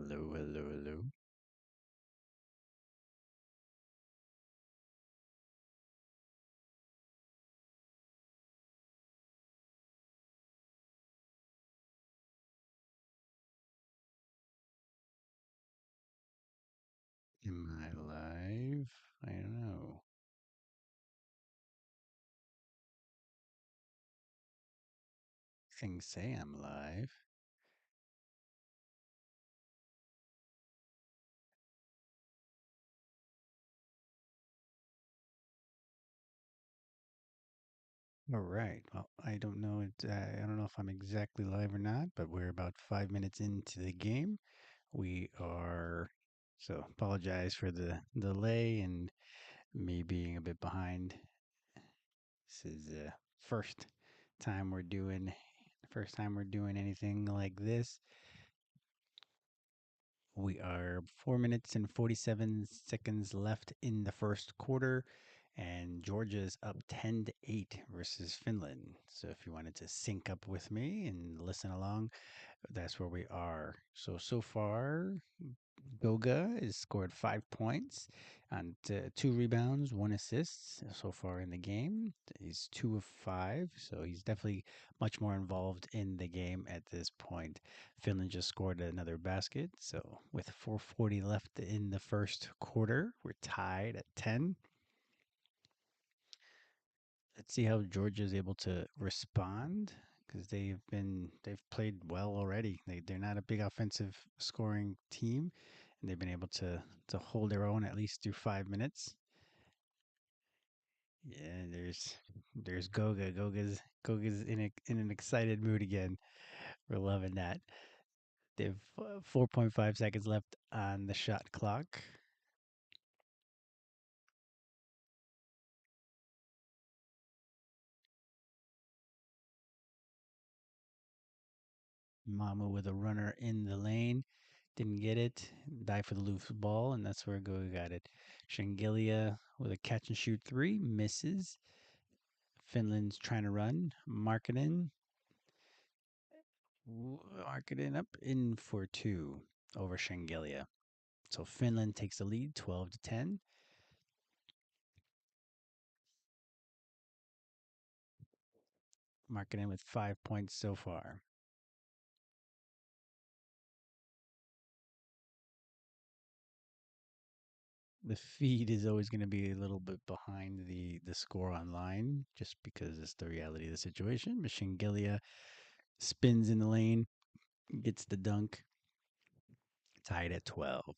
Hello, hello, hello. Am I live? I don't know. Things say I'm live. All right. Well, I don't know. I don't know if I'm exactly live or not, but we're about 5 minutes into the game. We are. So apologize for the delay and me being a bit behind. This is the time we're doing. First time we're doing anything like this. We are 4 minutes and 47 seconds left in the first quarter, and Georgia is up 10-8 versus Finland. So if you wanted to sync up with me and listen along, that's where we are. So far, Goga has scored 5 points and 2 rebounds, 1 assist so far in the game. He's 2 of 5, so he's definitely much more involved in the game at this point. Finland just scored another basket, so with 4:40 left in the first quarter, we're tied at 10. Let's see how Georgia is able to respond because they've played well already. They're not a big offensive scoring team, and they've been able to hold their own at least through 5 minutes. Yeah, there's Goga. Goga's in an excited mood again. We're loving that. They've 4.5 seconds left on the shot clock. Mama with a runner in the lane. Didn't get it. Dive for the loose ball, and that's where Goga got it. Shengelia with a catch and shoot three. Misses. Finland's trying to run. Marketing up in for two over Shengelia. So Finland takes the lead 12-10. Marketing with 5 points so far. The feed is always going to be a little bit behind the score online just because it's the reality of the situation. Machine Gilia spins in the lane, gets the dunk, tied at 12.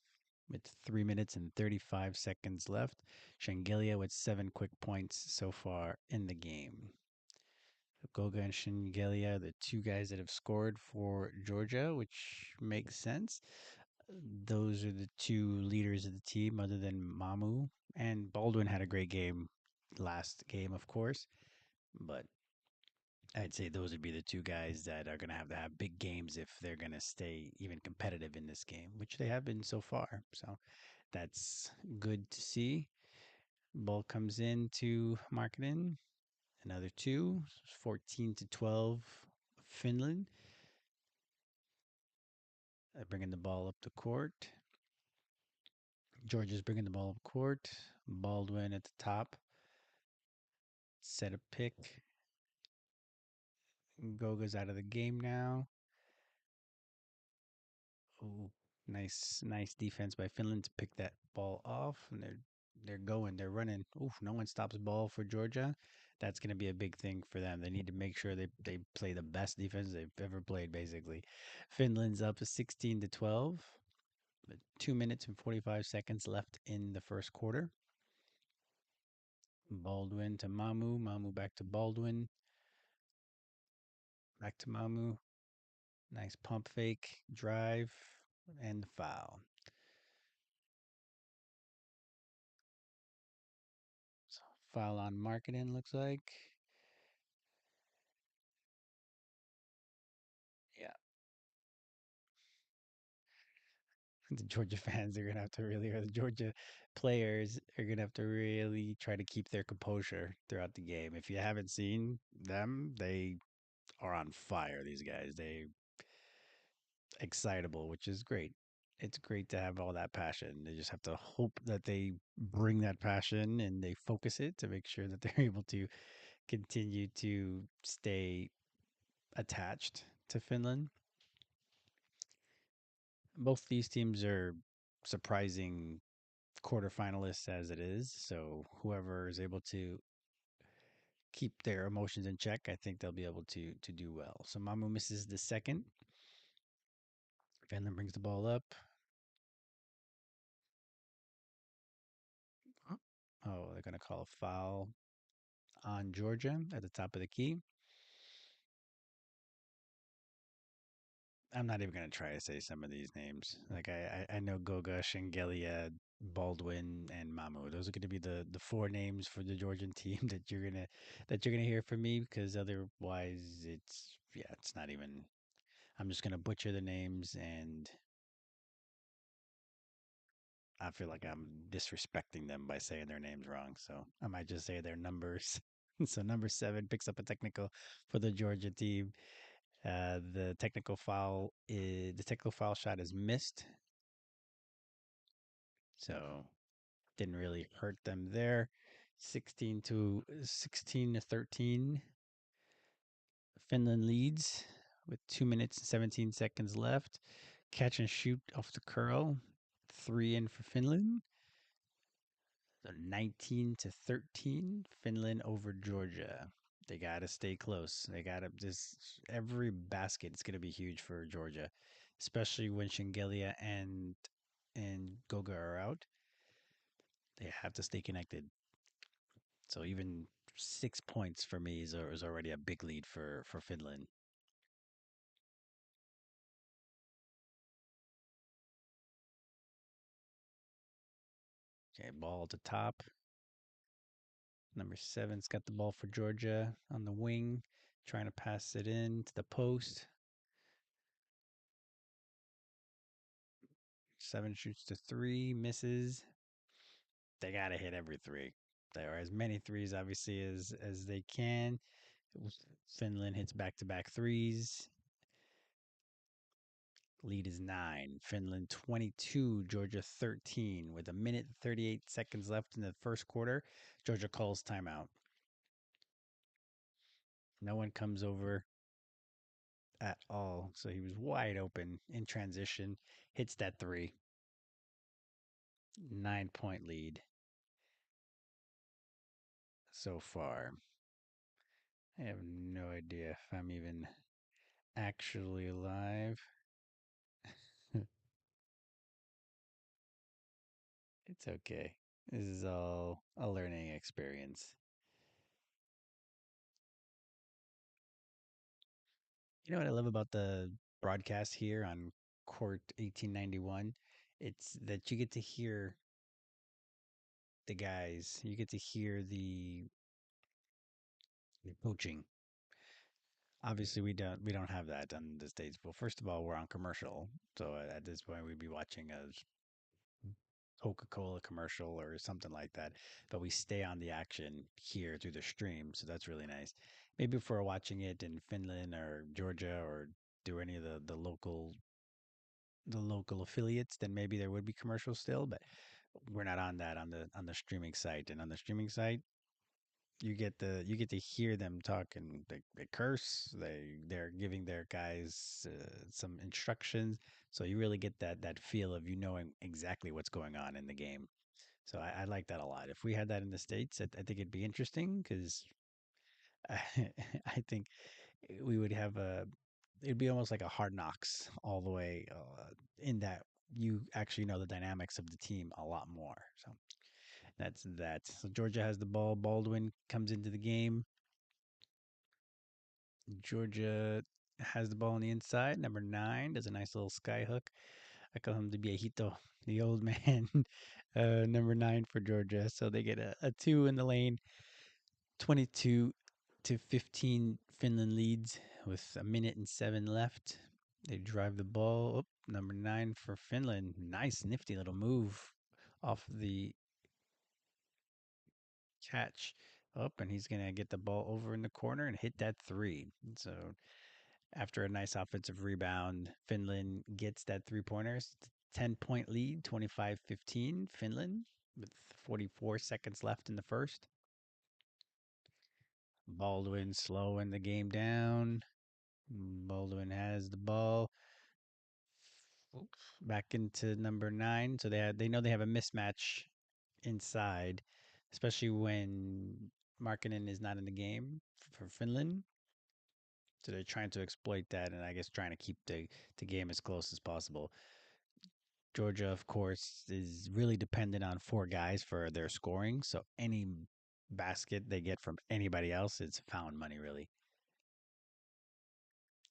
With 3 minutes and 35 seconds left. Shengelia with 7 quick points so far in the game. Goga and Shengelia, the two guys that have scored for Georgia, which makes sense. Those are the two leaders of the team, other than Mamu. And Baldwin had a great game last game, of course. But I'd say those would be the two guys that are going to have big games if they're going to stay even competitive in this game, which they have been so far. So that's good to see. Ball comes in to Markkinen. Another two, 14-12, Finland. Bringing the ball up the court. Georgia's bringing the ball up court. Baldwin at the top. Set a pick. Goga's out of the game now. Oh, nice defense by Finland to pick that ball off, and they're running. Oof, no one stops ball for Georgia. That's going to be a big thing for them. They need to make sure they play the best defense they've ever played, basically. Finland's up 16-12. 2 minutes and 45 seconds left in the first quarter. Baldwin to Mamu. Mamu back to Baldwin. Back to Mamu. Nice pump fake, drive, and the foul. So foul on Marketing looks like. Yeah, the Georgia fans are gonna have to really, or the Georgia players are gonna have to really try to keep their composure throughout the game. If you haven't seen them, they are on fire. These guys, they excitable, which is great. it's great to have all that passion. They just have to hope that they bring that passion and they focus it to make sure that they're able to continue to stay attached to Finland. Both these teams are surprising quarterfinalists as it is. So whoever is able to keep their emotions in check, I think they'll be able to do well. So Mamu misses the second. Finland brings the ball up. Oh, they're gonna call a foul on Georgia at the top of the key. I'm not even gonna try to say some of these names. Like I know Goga, Shengelia, Baldwin, and Mamu. Those are gonna be the four names for the Georgian team that you're gonna hear from me because otherwise it's not even. I'm just gonna butcher the names and I feel like I'm disrespecting them by saying their names wrong. So I might just say their numbers. So number 7 picks up a technical for the Georgia team. The technical foul shot is missed, so didn't really hurt them there. 16 to 13. Finland leads with 2 minutes and 17 seconds left. Catch and shoot off the curl. 3 in for Finland. So 19 to 13. Finland over Georgia. They got to stay close. They got to just every basket is going to be huge for Georgia, especially when Shengelia and Goga are out. They have to stay connected. So even 6 points for me is already a big lead for Finland. Okay, ball to top. Number 7's got the ball for Georgia on the wing, trying to pass it in to the post. 7 shoots to 3, misses. They got to hit every three. There are as many threes, obviously, as they can. Finland hits back-to-back threes. Lead is 9. Finland 22, Georgia 13. With a minute 38 seconds left in the first quarter, Georgia calls timeout. No one comes over at all. So he was wide open in transition, hits that three. 9 point lead so far. I have no idea if I'm even actually live. It's okay. This is all a learning experience. You know what I love about the broadcast here on Court 1891? It's that you get to hear the guys, you get to hear the coaching. Obviously, we don't have that on the States. Well, first of all, we're on commercial. So at this point, we'd be watching a Coca-Cola commercial or something like that. But we stay on the action here through the stream, so that's really nice. Maybe if we're watching it in Finland or Georgia or do any of the local affiliates, then maybe there would be commercials still. But we're not on that on the streaming site. And on the streaming site, you get to hear them talk and they curse. They're giving their guys some instructions, so you really get that feel of knowing exactly what's going on in the game. So I like that a lot. If we had that in the States, I think it'd be interesting because I, I think we would have it'd be almost like a hard knocks all the way in that you actually know the dynamics of the team a lot more. So that's that. So Georgia has the ball. Baldwin comes into the game. Georgia has the ball on the inside. Number 9 does a nice little sky hook. I call him the viejito, the old man. Number 9 for Georgia. So they get a 2 in the lane. 22 to 15. Finland leads with a minute and 7 left. They drive the ball. Oh, number 9 for Finland. Nice, nifty little move off the catch. Up, and he's going to get the ball over in the corner and hit that 3. So after a nice offensive rebound, Finland gets that 3-pointer. 10-point lead, 25-15, Finland, with 44 seconds left in the first. Baldwin slowing the game down. Baldwin has the ball. Back into number 9. So they know they have a mismatch inside, especially when Markkanen is not in the game for Finland. So they're trying to exploit that, and I guess trying to keep the game as close as possible. Georgia, of course, is really dependent on 4 guys for their scoring. So any basket they get from anybody else is found money, really.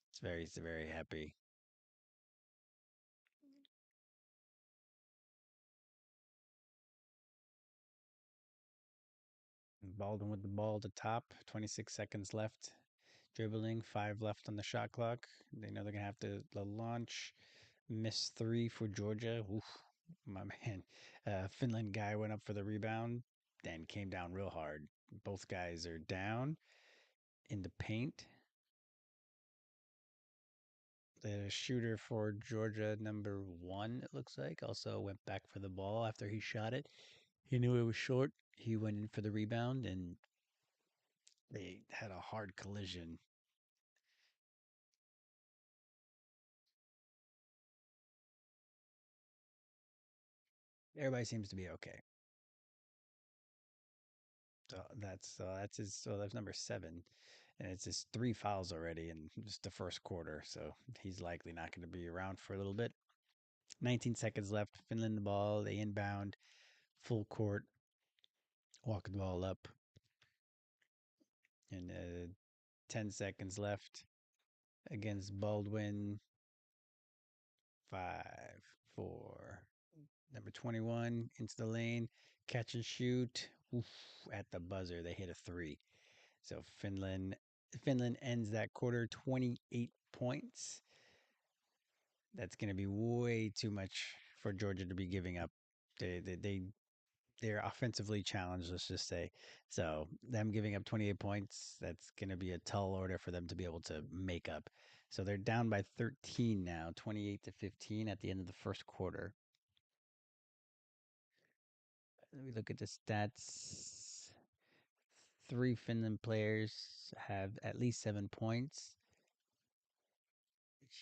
It's very happy. Baldwin with the ball at the top, 26 seconds left. Dribbling, 5 left on the shot clock. They know they're going to have to launch. Miss 3 for Georgia. Oof, my man. Finland guy went up for the rebound, then came down real hard. Both guys are down in the paint. The shooter for Georgia, number 1, it looks like, also went back for the ball after he shot it. He knew it was short. He went in for the rebound, and they had a hard collision. Everybody seems to be okay. So that's number 7, and it's his 3 fouls already in just the first quarter. So he's likely not going to be around for a little bit. 19 seconds left. Finland the ball. They inbound, full court, walk the ball up, and 10 seconds left against Baldwin. 5, 4. Number 21 into the lane, catch and shoot. Oof, at the buzzer, they hit a 3. So Finland ends that quarter 28 points. That's going to be way too much for Georgia to be giving up. They're offensively challenged, let's just say. So them giving up 28 points, that's going to be a tall order for them to be able to make up. So they're down by 13 now, 28-15 at the end of the first quarter. Let me look at the stats. 3 Finland players have at least 7 points.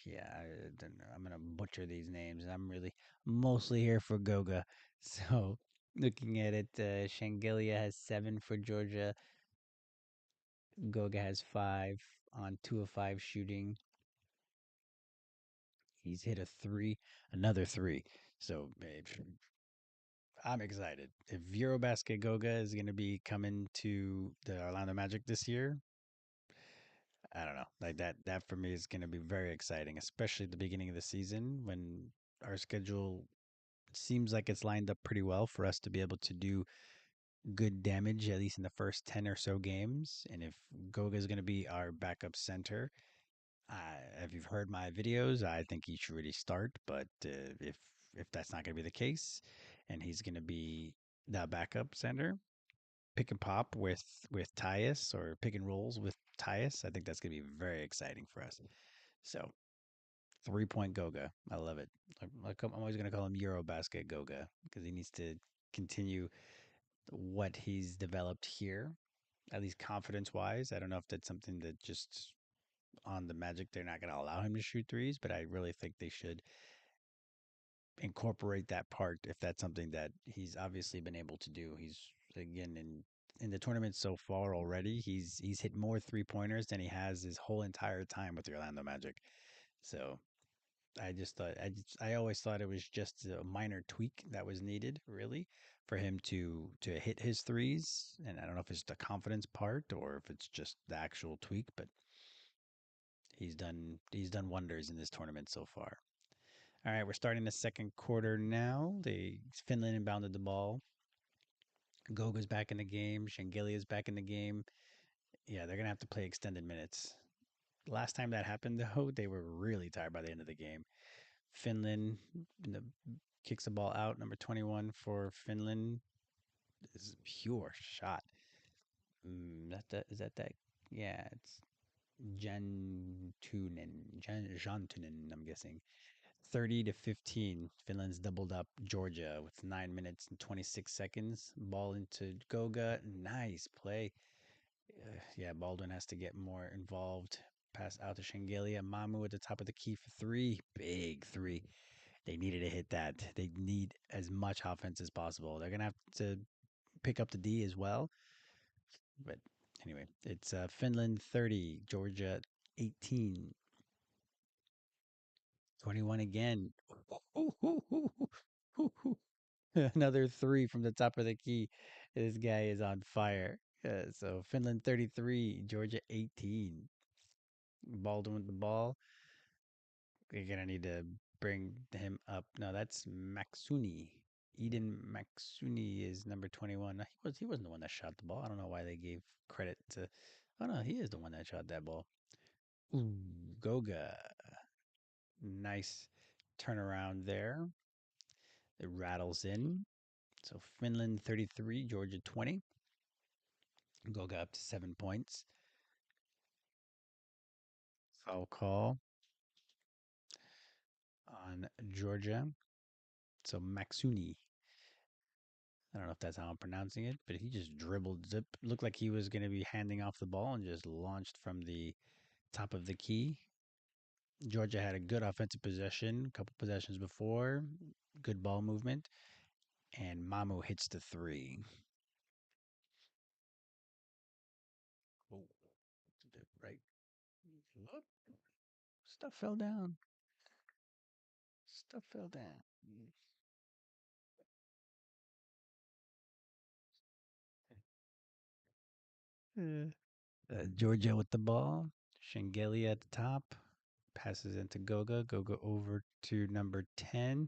Yeah, I don't know. I'm gonna butcher these names. I'm really mostly here for Goga. So looking at it, Shangilia has 7 for Georgia. Goga has 5 on 2 of 5 shooting. He's hit a 3, another 3. So I'm excited. If EuroBasket Goga is going to be coming to the Orlando Magic this year, I don't know. Like that for me is going to be very exciting, especially at the beginning of the season when our schedule seems like it's lined up pretty well for us to be able to do good damage, at least in the first 10 or so games. And if Goga is going to be our backup center, if you've heard my videos, I think he should really start. But if that's not going to be the case, and he's going to be the backup center, pick and pop with Tyus or pick and rolls with Tyus, I think that's going to be very exciting for us. So 3-point Goga, I love it. I'm always going to call him EuroBasket Goga because he needs to continue what he's developed here, at least confidence wise. I don't know if that's something that just on the Magic they're not going to allow him to shoot threes, but I really think they should incorporate that part if that's something that he's obviously been able to do. He's again in the tournament so far already. He's hit more 3-pointers than he has his whole entire time with the Orlando Magic. So I always thought it was just a minor tweak that was needed really for him to hit his threes, and I don't know if it's the confidence part or if it's just the actual tweak, but he's done wonders in this tournament so far. All right, we're starting the second quarter now. Finland inbounded the ball. Goga's back in the game. Shangilia's back in the game. Yeah, they're gonna have to play extended minutes. Last time that happened, though, they were really tired by the end of the game. Finland kicks the ball out. Number 21 for Finland is a pure shot. Is that that? Yeah, it's Jantunen. I'm guessing. 30-15. Finland's doubled up Georgia with 9 minutes and 26 seconds. Ball into Goga. Nice play. Yeah, Baldwin has to get more involved. Pass out to Shengelia. Mamu at the top of the key for three. Big three. They needed to hit that. They need as much offense as possible. They're going to have to pick up the D as well. But anyway, it's Finland 30, Georgia 18. 21 again. Another three from the top of the key. This guy is on fire. So Finland 33, Georgia 18. Baldwin with the ball. You're gonna need to bring him up. No, that's Maxuni. Eden Maxuni is number 21. No, he wasn't the one that shot the ball. I don't know why they gave credit to. Oh no, he is the one that shot that ball. Ooh, Goga. Nice turnaround there. It rattles in. So Finland 33, Georgia 20. Goga up to 7 points. Foul call on Georgia. So Maxuni. I don't know if that's how I'm pronouncing it, but he just dribbled zip. Looked like he was going to be handing off the ball and just launched from the top of the key. Georgia had a good offensive possession, a couple possessions before, good ball movement, and Mamu hits the three. Oh, right. Look, stuff fell down. Stuff fell down. Georgia with the ball. Shengelia at the top. Passes into Goga. Goga over to number 10.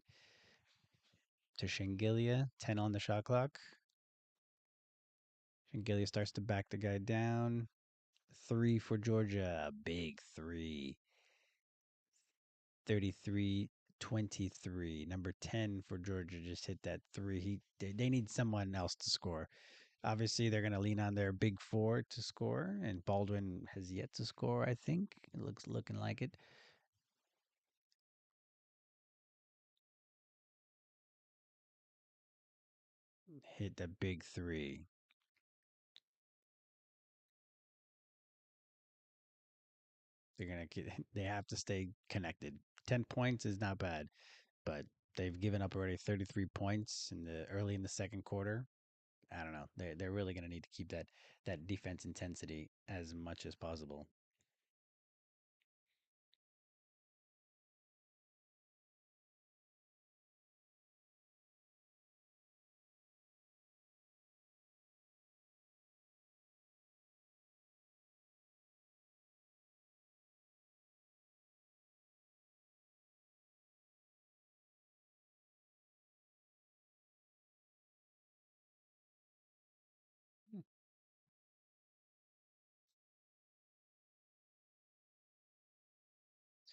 To Shengelia. 10 on the shot clock. Shengelia starts to back the guy down. Three for Georgia. Big three. 33-23. Number 10 for Georgia just hit that three. They need someone else to score. Obviously, they're going to lean on their big four to score, and Baldwin has yet to score, I think. It looking like it. Hit the big three. They're going to they have to stay connected. 10 points is not bad, but they've given up already 33 points in the early in the second quarter. I don't know. They're really going to need to keep that defense intensity as much as possible.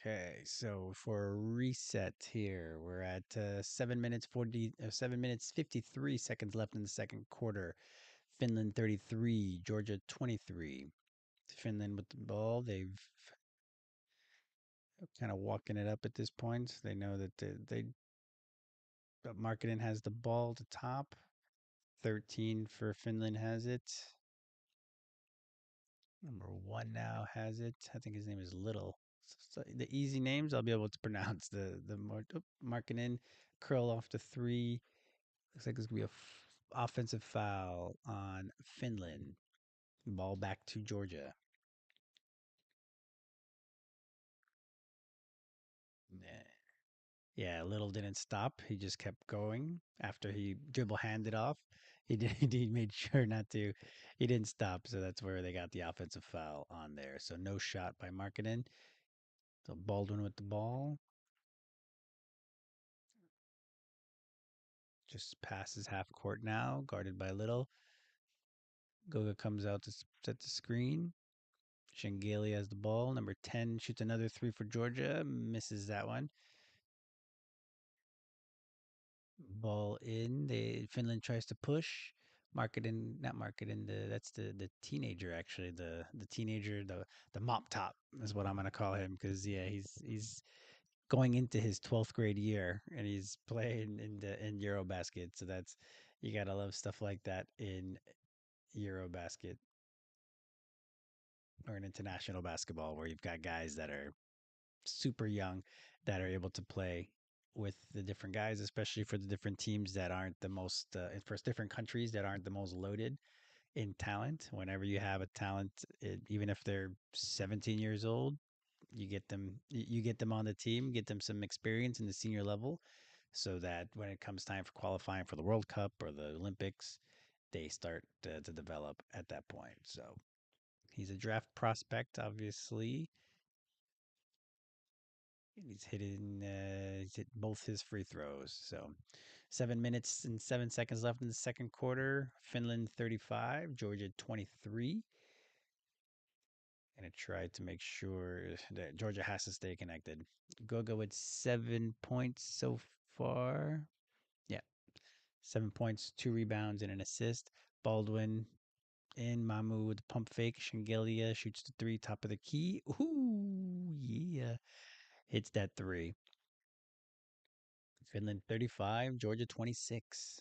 Okay, so for a reset here, we're at 7 minutes 53 seconds left in the second quarter. Finland 33, Georgia 23. Finland with the ball. They've kind of walking it up at this point. They know that they Markkinen has the ball to top. 13 for Finland has it. Number one now has it. I think his name is Little. So the easy names I'll be able to pronounce. The more Markkinen curl off to three. Looks like there's gonna be a offensive foul on Finland. Ball back to Georgia. Yeah. Yeah, Little didn't stop. He just kept going after he dribble handed off. He did. He made sure not to. He didn't stop, so that's where they got the offensive foul on there. So no shot by Markkinen. So Baldwin with the ball just passes half court now, guarded by Little. Goga comes out to set the screen. Shengali has the ball. Number 10 shoots another three for Georgia. Misses that one. Ball in. Finland tries to push. Marketing, not marketing. That's the teenager actually. The teenager, the mop top is what I'm gonna call him because yeah, he's going into his 12th grade year, and he's playing in EuroBasket. So that's you gotta love stuff like that in EuroBasket or in international basketball, where you've got guys that are super young that are able to play with the different guys, especially for the different teams that aren't the most, for different countries that aren't the most loaded in talent. Whenever you have a talent, even if they're 17 years old, you get them on the team, get them some experience in the senior level, so that when it comes time for qualifying for the World Cup or the Olympics, they start to develop at that point. So he's a draft prospect, obviously. He's hit both his free throws. So 7 minutes and 7 seconds left in the second quarter. Finland 35, Georgia 23. And I tried to make sure that Georgia has to stay connected. Goga with 7 points so far. Yeah, 7 points, 2 rebounds, and an assist. Baldwin in Mamu with the pump fake. Shengelia shoots the three, top of the key. Ooh, yeah. Hits that three. Finland 35, Georgia 26.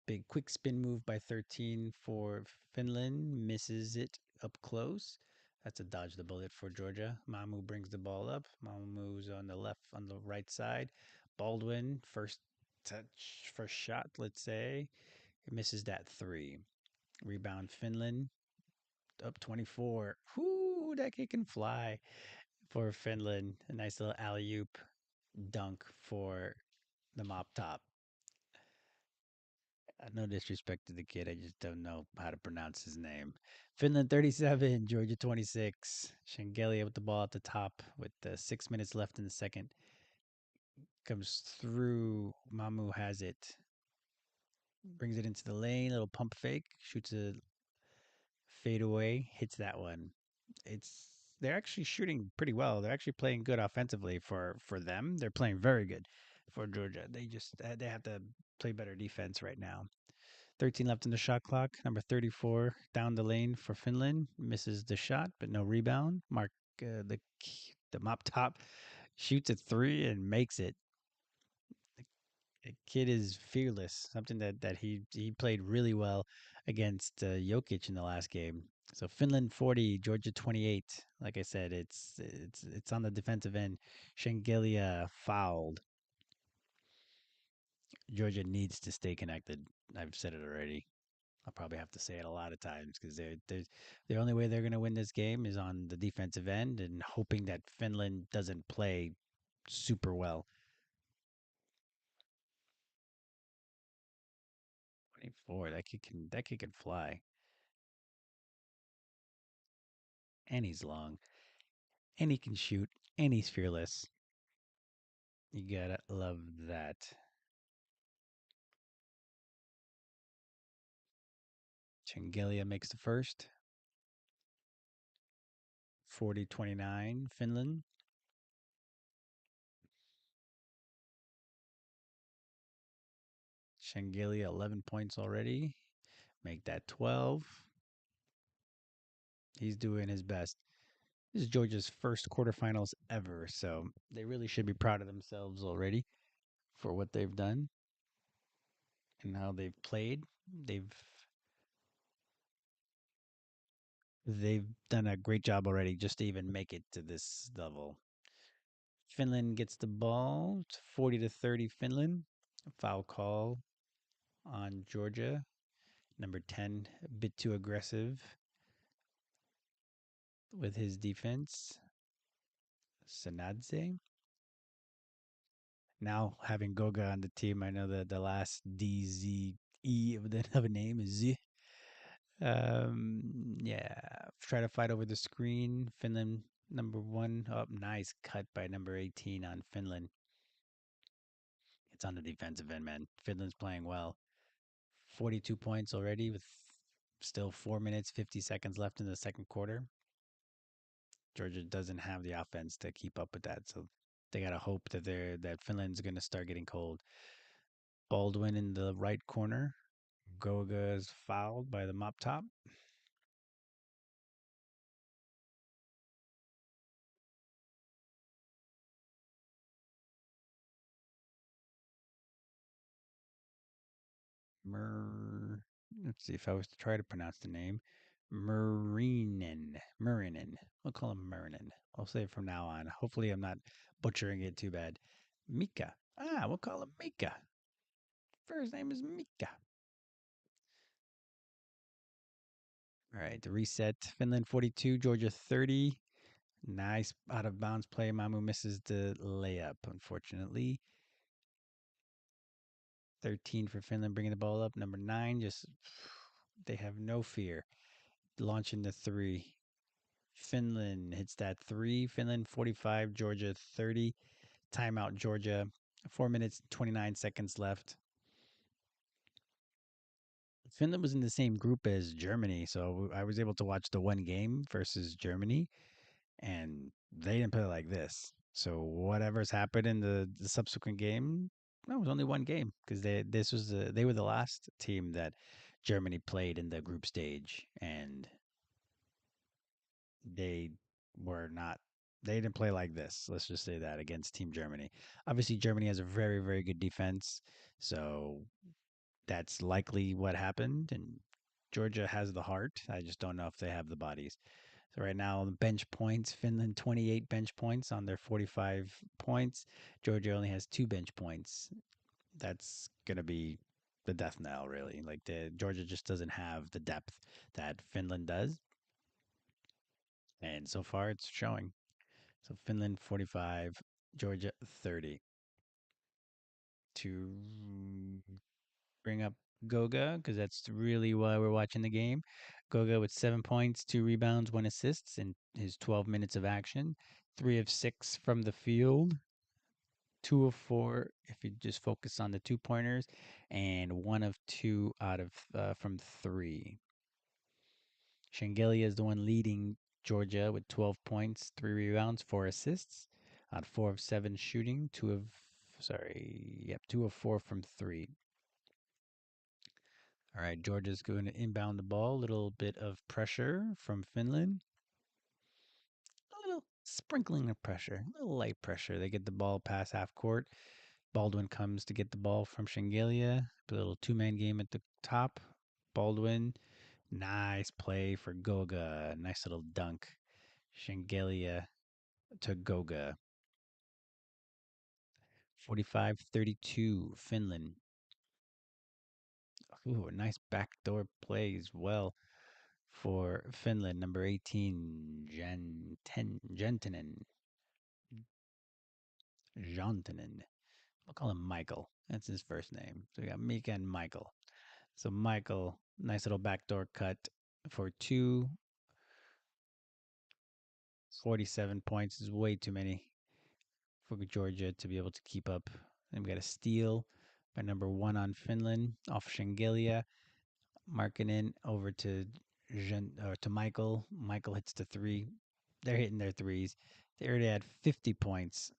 Big quick spin move by 13 for Finland. Misses it up close. That's a dodge the bullet for Georgia. Mamu brings the ball up. Mamu's on the left, on the right side. Baldwin, first shot, let's say. He misses that three. Rebound Finland. Up 24. Whoo, that kick can fly for Finland. A nice little alley oop dunk for the mop top. No disrespect to the kid. I just don't know how to pronounce his name. Finland 37, Georgia 26. Shengelia with the ball at the top with 6 minutes left in the second. Comes through. Mamu has it. Brings it into the lane. Little pump fake. Shoots a fadeaway. Hits that one. They're actually shooting pretty well. They're actually playing good offensively for them. They're playing very good for Georgia. They have to play better defense right now. 13 left in the shot clock. Number 34 down the lane for Finland. Misses the shot, but no rebound. The mop top shoots a three and makes it. The kid is fearless. Something that he played really well against Jokic in the last game. So Finland 40, Georgia 28. Like I said, it's on the defensive end. Shengelia fouled. Georgia needs to stay connected. I've said it already. I'll probably have to say it a lot of times because the only way they're going to win this game is on the defensive end and hoping that Finland doesn't play super well. 24, that kid can fly, and he's long, and he can shoot, and he's fearless. You gotta love that. Chengelia makes the first. 40-29, Finland. Shengelia 11 points already. Make that 12. He's doing his best. This is Georgia's first quarterfinals ever, so they really should be proud of themselves already for what they've done and how they've played. They've they've done a great job already just to even make it to this level. Finland gets the ball, 40-30 Finland. Foul call on Georgia. Number 10, a bit too aggressive with his defense. Sanadze. Now having Goga on the team, I know that the last DZE of a name is Z. Yeah, try to fight over the screen. Finland number one. Oh, nice cut by number 18 on Finland. It's on the defensive end, man. Finland's playing well. 42 points already with still 4 minutes, 50 seconds left in the second quarter. Georgia doesn't have the offense to keep up with that, so they gotta hope that Finland's gonna start getting cold. Baldwin in the right corner. Goga is fouled by the mop top. Mer. Let's see if I was to try to pronounce the name. Marinen. Marinen. We'll call him Marinen. I'll say it from now on. Hopefully, I'm not butchering it too bad. Mika. We'll call him Mika. First name is Mika. All right, the reset. Finland 42, Georgia 30. Nice out of bounds play. Mamu misses the layup, unfortunately. 13 for Finland, bringing the ball up. Number 9, just they have no fear. Launching the three. Finland hits that three. Finland 45, Georgia 30. Timeout, Georgia. 4 minutes, 29 seconds left. Finland was in the same group as Germany, so I was able to watch the one game versus Germany, and they didn't play like this. So whatever's happened in the subsequent game, no, it was only one game because they were the last team that Germany played in the group stage, and they were not. They didn't play like this. Let's just say that against Team Germany. Obviously, Germany has a very, very good defense, so that's likely what happened. And Georgia has the heart. I just don't know if they have the bodies. So right now, the bench points, Finland 28 bench points on their 45 points. Georgia only has 2 bench points. That's gonna be the death knell, really. Like the Georgia just doesn't have the depth that Finland does, and so far it's showing. So Finland 45, Georgia 30. To bring up Goga, because that's really why we're watching the game. Goga with 7 points, 2 rebounds, 1 assist in his 12 minutes of action. 3 of 6 from the field. 2 of 4 if you just focus on the 2 pointers, and 1 of 2 out of from three. Shengelia is the one leading Georgia with 12 points, 3 rebounds, 4 assists on 4 of 7 shooting. 2 of 4 from three. All right, Georgia's going to inbound the ball. A little bit of pressure from Finland. A little sprinkling of pressure, a little light pressure. They get the ball past half court. Baldwin comes to get the ball from Shengelia. A little 2-man game at the top. Baldwin, nice play for Goga. Nice little dunk. Shengelia to Goga. 45-32, Finland. Ooh, a nice backdoor play as well for Finland. Number 18, Gentinen. Jantanen. We'll call him Michael. That's his first name. So we got Mika and Michael. So Michael, nice little backdoor cut for two. 47 points is way too many for Georgia to be able to keep up. And we got a steal by number 1 on Finland off Shengelia. Markkinen over to to Michael. Michael hits the three. They're hitting their threes. They already had 50 points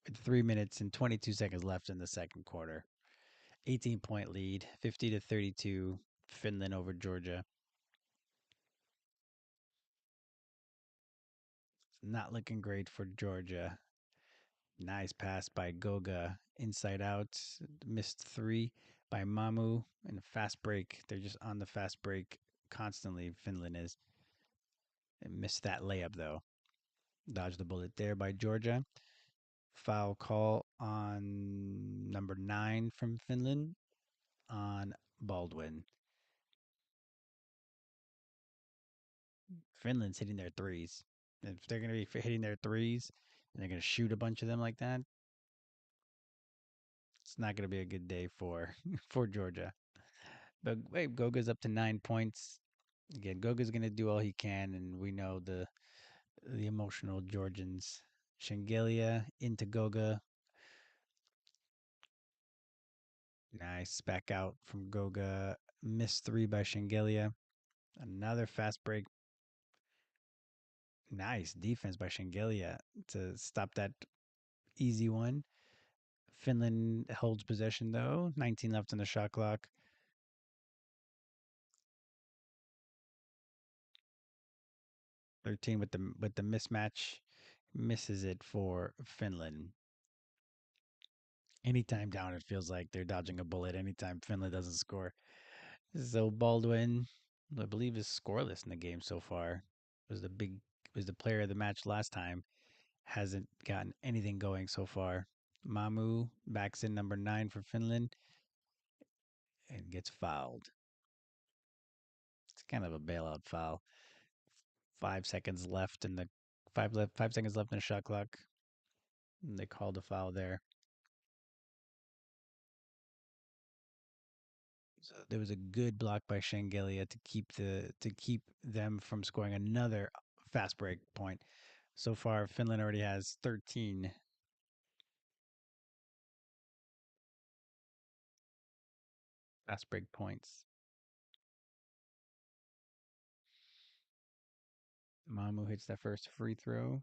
with 3 minutes and 22 seconds left in the second quarter. 18-point lead, 50-32, Finland over Georgia. Not looking great for Georgia. Nice pass by Goga, inside out, missed three by Mamu, and a fast break. They're just on the fast break constantly, Finland is. They missed that layup, though. Dodged the bullet there by Georgia. Foul call on number 9 from Finland on Baldwin. Finland's hitting their threes. If they're going to be hitting their threes and they're going to shoot a bunch of them like that, it's not going to be a good day for for Georgia. But wait, Goga's up to 9 points. Again, Goga's going to do all he can, and we know the emotional Georgians. Shengelia into Goga. Nice back out from Goga. Missed three by Shengelia. Another fast break. Nice defense by Shengelia to stop that easy one. Finland holds possession though. 19 left on the shot clock. 13 with the mismatch. Misses it for Finland. Anytime down, it feels like they're dodging a bullet. Anytime Finland doesn't score. So Baldwin, I believe, is scoreless in the game so far. Was the big was the player of the match last time. Hasn't gotten anything going so far. Mamu backs in number 9 for Finland and gets fouled. It's kind of a bailout foul. 5 seconds left in the 5 seconds left in the shot clock. And they called a foul there. So there was a good block by Shengelia to keep them from scoring another fast break point. So far, Finland already has 13 fast break points. Mamu hits that first free throw.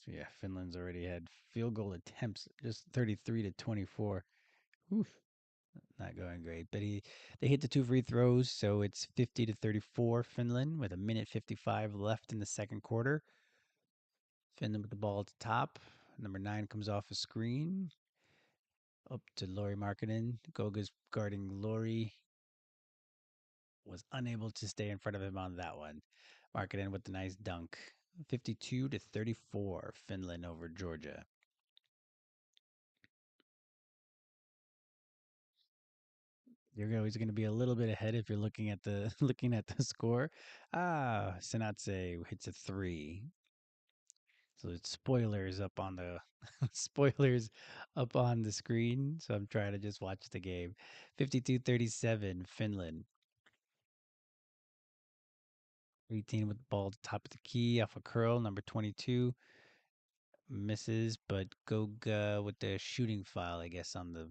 So yeah, Finland's already had field goal attempts, just 33 to 24. Oof, not going great. But they hit the two free throws, so it's 50 to 34 Finland with a minute 55 left in the second quarter. Finland with the ball at the top. Number 9 comes off a screen up to Laurie Markkinen. Goga's guarding Laurie. Was unable to stay in front of him on that one. Markkinen with the nice dunk. 52 to 34 Finland over Georgia. You're always going to be a little bit ahead if you're looking at the looking at the score. Sinatse hits a three. So it's spoilers up on the spoilers up on the screen. So I'm trying to just watch the game. 52-37 Finland. 18 with the ball at the top of the key off a curl. Number 22 misses, but Goga with the shooting foul, I guess, on the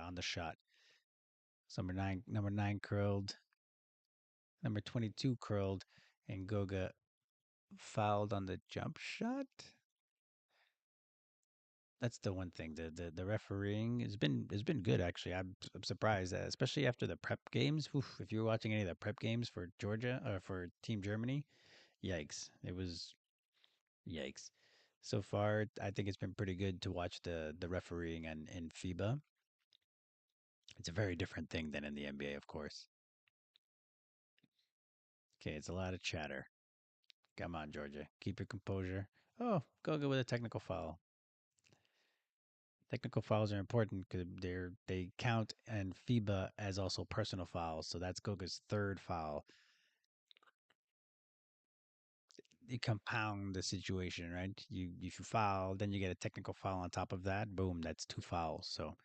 on the shot. So number nine curled, number 22 curled, and Goga fouled on the jump shot. That's the one thing. The refereeing has been good actually. I'm surprised, especially after the prep games. Oof, if you were watching any of the prep games for Georgia or for Team Germany, yikes! It was yikes. So far, I think it's been pretty good to watch the refereeing and in FIBA. It's a very different thing than in the NBA, of course. Okay, it's a lot of chatter. Come on, Georgia, keep your composure. Oh, go with a technical foul. Technical fouls are important because they count and FIBA as also personal fouls. So that's Goga's third foul. You compound the situation, right? You if you foul, then you get a technical foul on top of that. Boom, that's two fouls. So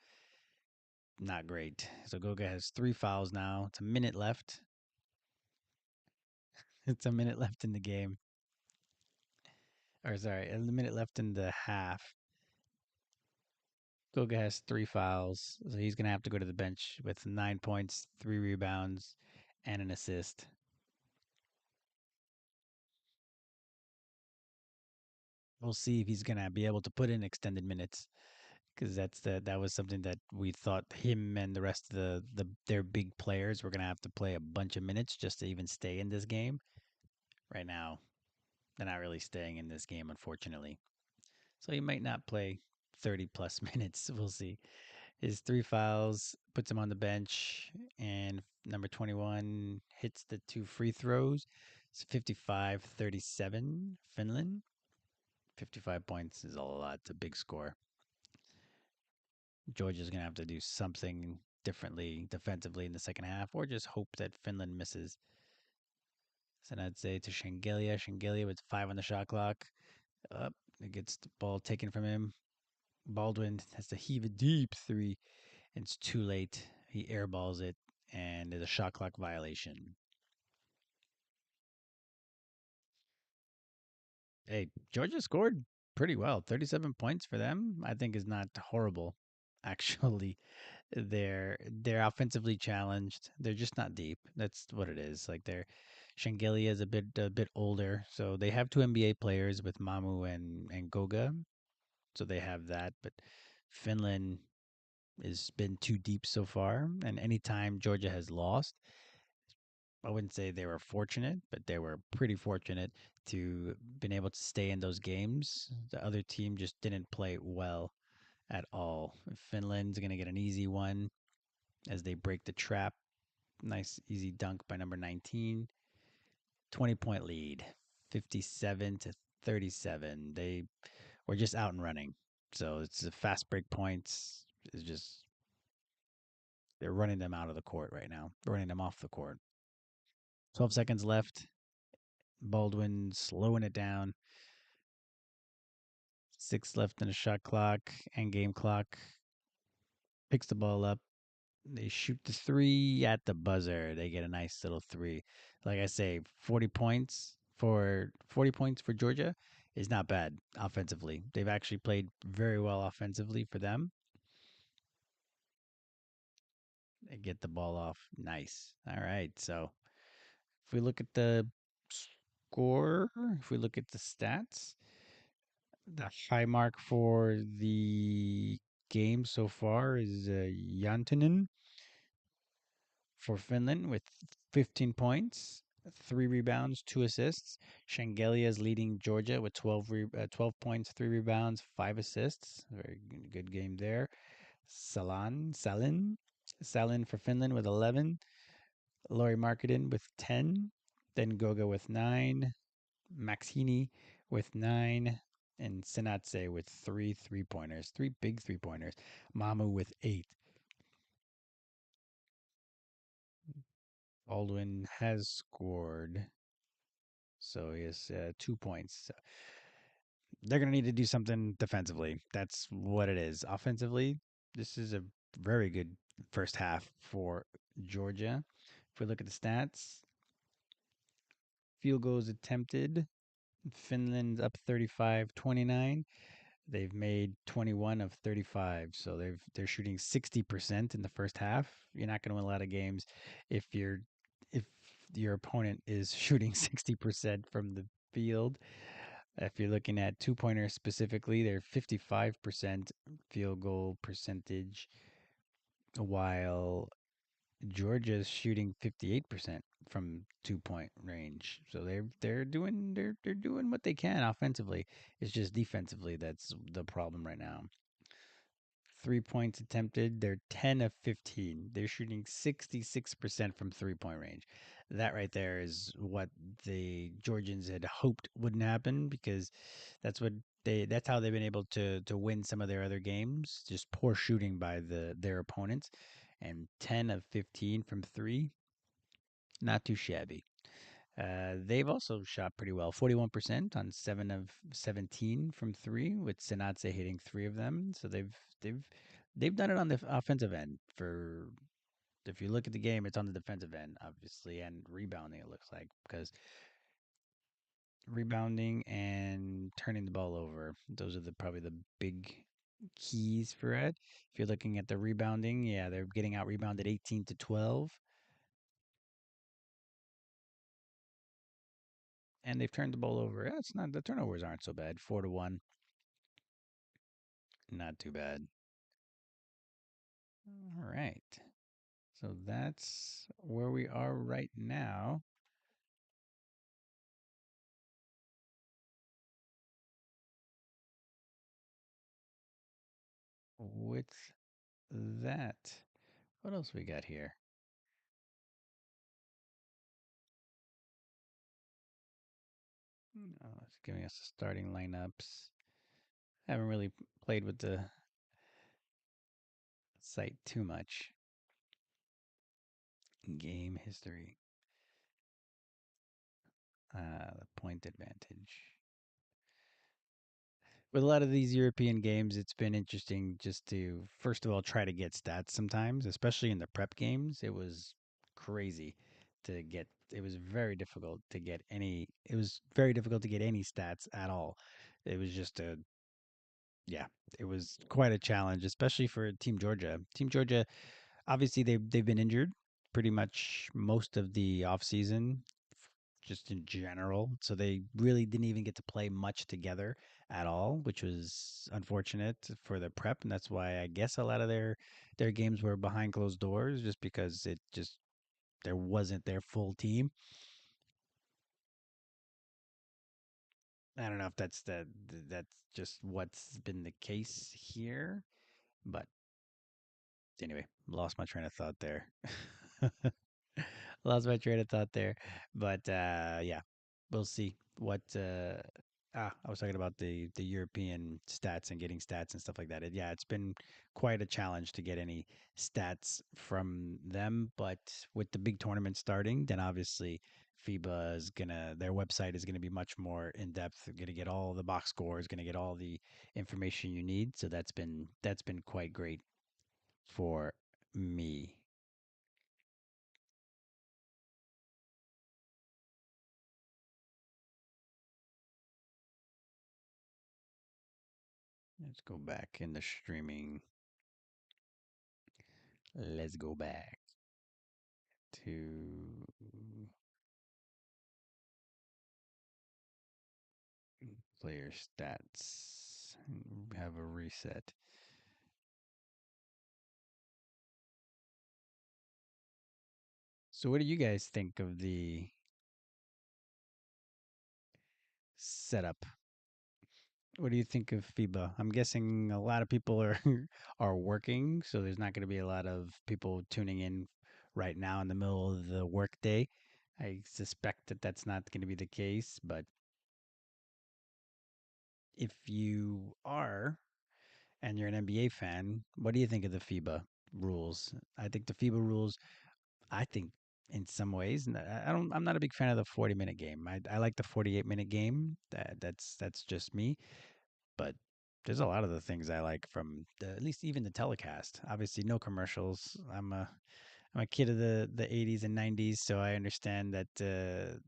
not great. So Goga has three fouls now. It's a minute left. It's a minute left in the game. Or sorry, a minute left in the half. Goga has three fouls, so he's gonna have to go to the bench with 9 points, 3 rebounds, and an assist. We'll see if he's gonna be able to put in extended minutes because that was something that we thought him and the rest of their big players were gonna have to play a bunch of minutes just to even stay in this game. Right now, they're not really staying in this game, unfortunately. So he might not play 30 plus minutes. We'll see. His three fouls puts him on the bench, and number 21 hits the two free throws. It's 55-37 Finland. 55 points is a lot. It's a big score. Georgia's going to have to do something differently defensively in the second half, or just hope that Finland misses. So I'd say to Shengelia. Shengelia with 5 on the shot clock. Up, it gets the ball taken from him. Baldwin has to heave a deep three. It's too late. He airballs it, and there's a shot clock violation. Hey, Georgia scored pretty well. 37 points for them, I think, is not horrible. Actually, they're offensively challenged. They're just not deep. That's what it is. Like they're Shengelia is a bit older, so they have two NBA players with Mamu and Goga, so they have that. But Finland has been too deep so far, and anytime Georgia has lost, I wouldn't say they were fortunate, but they were pretty fortunate. to been able to stay in those games. The other team just didn't play well at all. Finland's going to get an easy one as they break the trap. Nice easy dunk by number 19. 20-point lead, 57 to 37. They were just out and running. So it's a fast break points. It's just they're running them out of the court right now. Running them off the court. 12 seconds left. Baldwin slowing it down. 6 left in the shot clock and game clock. Picks the ball up. They shoot the three at the buzzer. They get a nice little three. Like I say, 40 points for Georgia is not bad offensively. They've actually played very well offensively for them. They get the ball off. Nice. All right. So if we look at the score, if we look at the stats, the high mark for the game so far is Jantinen for Finland with 15 points, 3 rebounds, 2 assists. Shengelia is leading Georgia with 12 points, 3 rebounds, 5 assists. Very good game there. Salin for Finland with 11. Laurie Marketing with 10. Then Goga with 9. Maxini with 9. And Senatse with 3 3-pointers, 3 big 3-pointers. Mamu with 8. Baldwin has scored, so he has 2 points. So they're going to need to do something defensively. That's what it is. Offensively, this is a very good first half for Georgia. If we look at the stats, field goals attempted, Finland's up 35-29. They've made 21 of 35, so they're shooting 60% in the first half. You're not going to win a lot of games if if your opponent is shooting 60% from the field. If you're looking at 2-pointers specifically, they're 55% field goal percentage, while Georgia's shooting 58% from 2-point range. So they're doing what they can offensively. It's just defensively that's the problem right now. 3 points attempted, they're 10 of 15. They're shooting 66% from 3-point range. That right there is what the Georgians had hoped wouldn't happen, because that's how they've been able to win some of their other games. Just poor shooting by their opponents. And 10 of 15 from 3, not too shabby. They've also shot pretty well, 41% on 7 of 17 from 3, with Senatse hitting 3 of them. So they've they've done it on the offensive end. For if you look at the game, it's on the defensive end, obviously, and rebounding. It looks like, because rebounding and turning the ball over, those are probably the big keys for it. If you're looking at the rebounding, yeah, they're getting out rebounded 18-12. And they've turned the ball over. Yeah, it's not the turnovers aren't so bad. 4-1, not too bad. All right, so that's where we are right now. With that, what else we got here? Oh, it's giving us the starting lineups. Haven't really played with the site too much. Game history. The point advantage. With a lot of these European games, it's been interesting just to, first of all, try to get stats sometimes, especially in the prep games. It was crazy to get, it was very difficult to get any, it was very difficult to get any stats at all. It was just yeah, it was quite a challenge, especially for Team Georgia. Team Georgia, obviously, they've been injured pretty much most of the offseason, just in general. So they really didn't even get to play much together at all, which was unfortunate for the prep. And that's why I guess a lot of their games were behind closed doors, just because it just there wasn't their full team. I don't know if that's just what's been the case here, but anyway, lost my train of thought there. Lost my train of thought there, but yeah, we'll see what. I was talking about the European stats and getting stats and stuff like that. Yeah, it's been quite a challenge to get any stats from them, but with the big tournament starting, then obviously FIBA is gonna their website is gonna be much more in depth. Gonna get all the box scores, gonna get all the information you need. So that's been quite great for me. Let's go back in the streaming. Let's go back to player stats. Have a reset. So, what do you guys think of the setup? What do you think of FIBA? I'm guessing a lot of people are are working, so there's not going to be a lot of people tuning in right now in the middle of the workday. I suspect that that's not going to be the case, but if you are and you're an NBA fan, what do you think of the FIBA rules? I think the FIBA rules, I think in some ways, I'm not a big fan of the 40-minute game. I like the 48-minute game. That's just me, but there's a lot of the things I like from at least even the telecast. Obviously no commercials. I'm a kid of the 80s and 90s, so I understand that the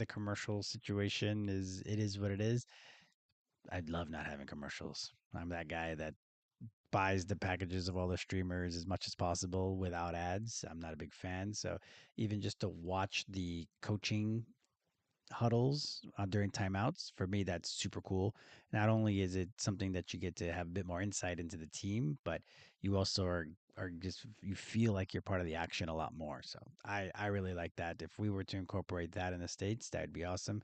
commercial situation is it is what it is. I'd love not having commercials. I'm that guy that buys the packages of all the streamers as much as possible without ads. I'm not a big fan. So even just to watch the coaching huddles during timeouts, for me, that's super cool. Not only is it something that you get to have a bit more insight into the team, but you also are just you feel like you're part of the action a lot more. So I really like that. If we were to incorporate that in the States, that would be awesome.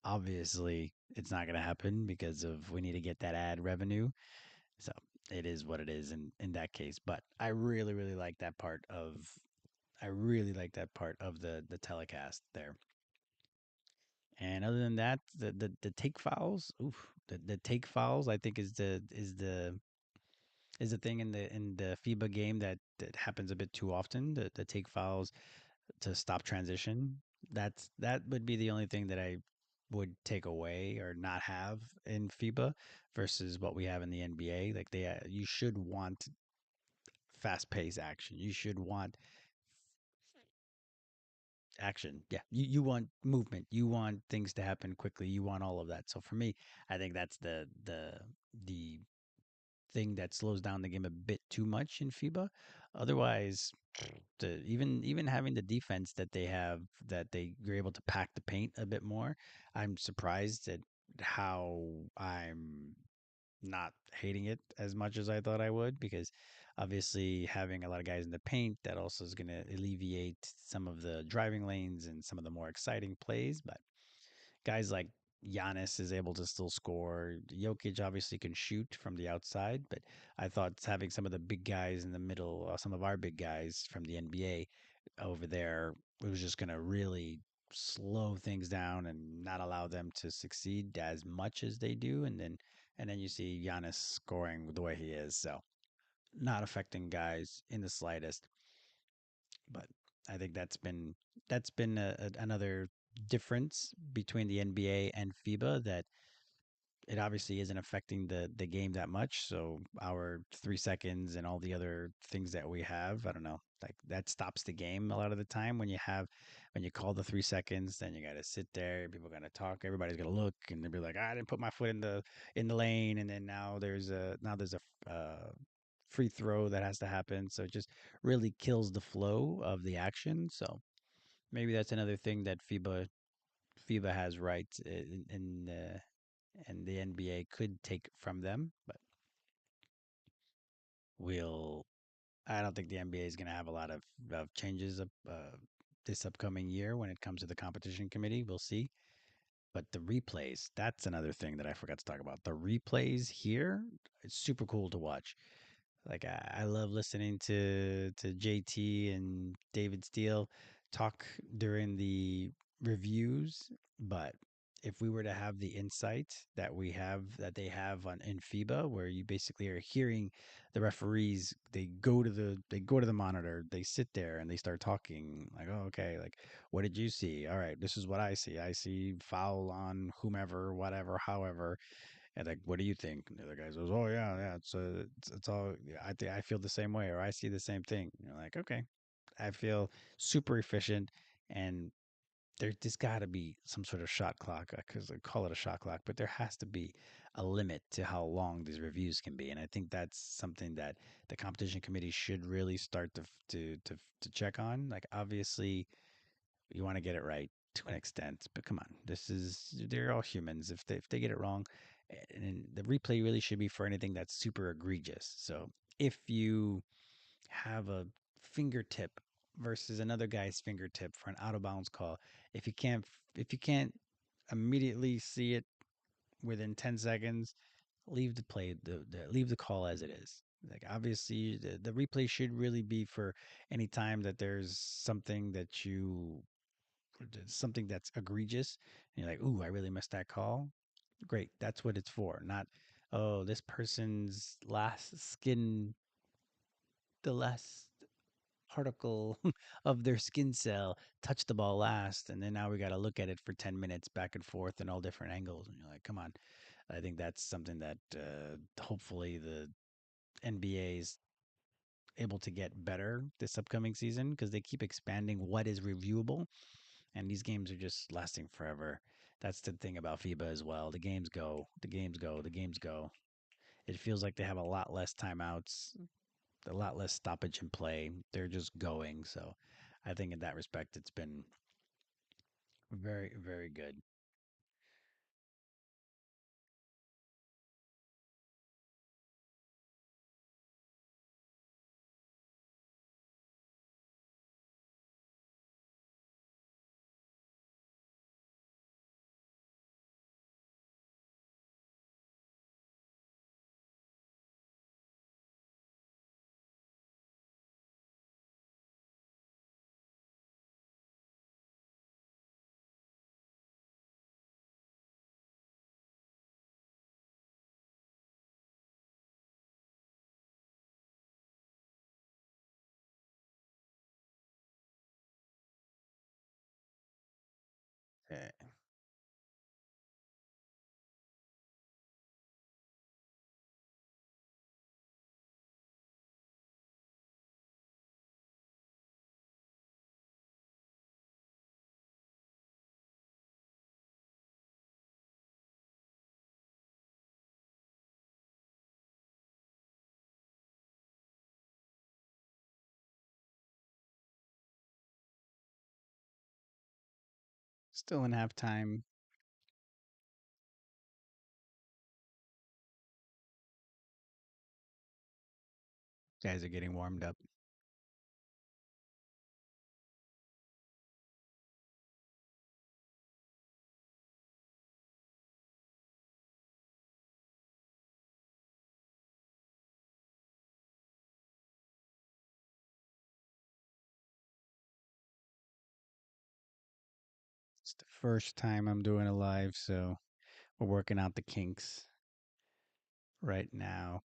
Obviously, it's not going to happen because of we need to get that ad revenue. So it is what it is in that case. But I really like that part of the telecast there. And other than that, the take files, oof, the take files I think is the thing in the FIBA game that happens a bit too often. The take files to stop transition. That would be the only thing that I would take away or not have in FIBA versus what we have in the NBA. Like you should want fast paced action. You should want action. Yeah. You want movement. You want things to happen quickly. You want all of that. So for me, I think that's the thing that slows down the game a bit too much in FIBA. Otherwise, even having the defense that they have, that you're able to pack the paint a bit more. I'm surprised at how I'm not hating it as much as I thought I would, because obviously having a lot of guys in the paint, that also is going to alleviate some of the driving lanes and some of the more exciting plays. But guys like Giannis is able to still score. Jokic obviously can shoot from the outside, but I thought having some of the big guys in the middle, some of our big guys from the NBA over there, it was just going to really slow things down and not allow them to succeed as much as they do. And then you see Giannis scoring the way he is, so not affecting guys in the slightest. But I think that's been another difference between the NBA and FIBA, that it obviously isn't affecting the game that much. So our 3 seconds and all the other things that we have, I don't know, like that stops the game a lot of the time. When you call the 3 seconds, then you got to sit there. People are gonna talk. Everybody's gonna look, and they'll be like, I didn't put my foot in the lane, and then now there's a free throw that has to happen. So it just really kills the flow of the action. So maybe that's another thing that FIBA has right in and the NBA could take from them, but we'll. I don't think the NBA is going to have a lot of changes this upcoming year when it comes to the competition committee. We'll see. But the replays, that's another thing that I forgot to talk about. The replays here, it's super cool to watch. Like I love listening to JT and David Steele talk during the reviews, but if we were to have the insight that they have on in FIBA, where you basically are hearing the referees, they go to the monitor, they sit there and they start talking like, oh, okay, like what did you see? All right, this is what I see. I see foul on whomever, whatever, however, and like, what do you think? And the other guy goes, oh yeah, yeah, it's all. Yeah, I think I feel the same way, or I see the same thing. And you're like, okay, I feel super efficient, and there's got to be some sort of shot clock because I call it a shot clock, but there has to be a limit to how long these reviews can be, and I think that's something that the competition committee should really start to check on. Like, obviously, you want to get it right to an extent, but come on, they're all humans. If they get it wrong, and the replay really should be for anything that's super egregious. So if you have a fingertip versus another guy's fingertip for an out of bounds call, if you can't if you can't immediately see it within 10 seconds, leave the play leave the call as it is. Like, obviously the replay should really be for any time that there's something that's egregious and you're like, ooh, I really missed that call. Great, that's what it's for. Not, oh, this person's the last particle of their skin cell touched the ball last, and then now we got to look at it for 10 minutes back and forth in all different angles, and you're like, come on. I think that's something that hopefully the NBA is able to get better this upcoming season, because they keep expanding what is reviewable, and these games are just lasting forever. That's the thing about FIBA as well. The games go, the games go, the games go. It feels like they have a lot less timeouts, a lot less stoppage in play. They're just going. So I think in that respect, it's been very, very good. Uh, Still in halftime. Guys are getting warmed up. It's the first time I'm doing a live, so we're working out the kinks right now.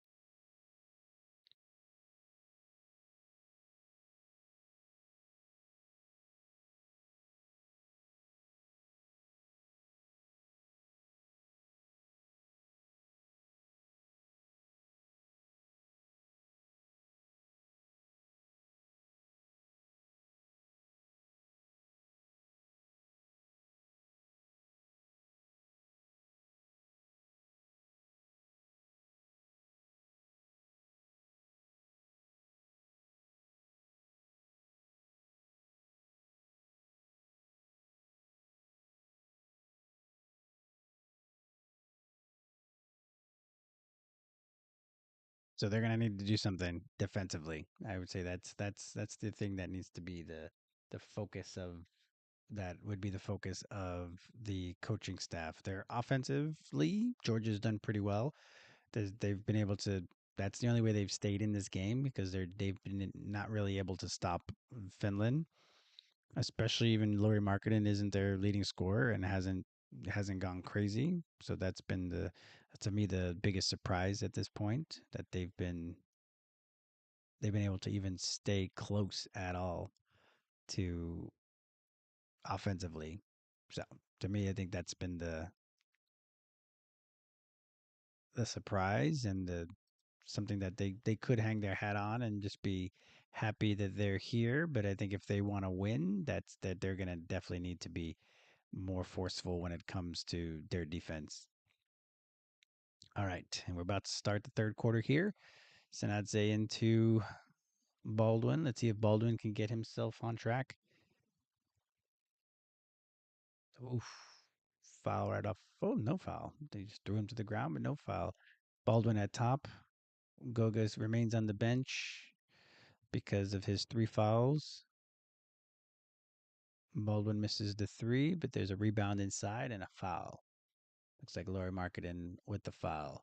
So they're gonna need to do something defensively. I would say that's the thing that needs to be the focus of that would be the focus of the coaching staff. They're offensively, Georgia's done pretty well. They've been able to. That's the only way they've stayed in this game because they've been not really able to stop Finland, especially even Laurie Markkinen isn't their leading scorer and hasn't gone crazy. So that's been the to me the biggest surprise at this point that they've been able to even stay close at all to offensively. So to me, I think that's been the surprise and the something that they could hang their hat on and just be happy that they're here. But I think if they want to win, that they're gonna definitely need to be more forceful when it comes to their defense. All right, and we're about to start the third quarter here. Sanadze into Baldwin. Let's see if Baldwin can get himself on track. Oof. Foul right off. Oh, no foul. They just threw him to the ground, but no foul. Baldwin at top. Goga remains on the bench because of his three fouls. Baldwin misses the three, but there's a rebound inside and a foul. Looks like Laurie Markkinen with the foul.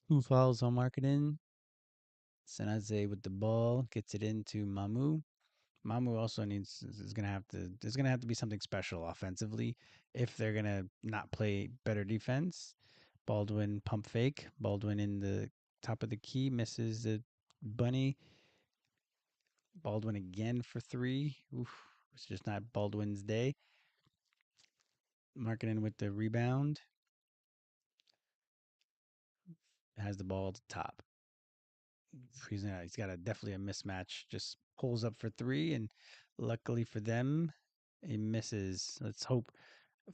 Two fouls on Markkinen. Senaze with the ball gets it into Mamu. Mamu also needs is gonna have to there's gonna have to be something special offensively if they're gonna not play better defense. Baldwin pump fake. Baldwin in the top of the key misses the bunny. Baldwin again for three. Oof, it's just not Baldwin's day. Marketing with the rebound. Has the ball at the top. He's got definitely a mismatch. Just pulls up for three, and luckily for them, he misses. Let's hope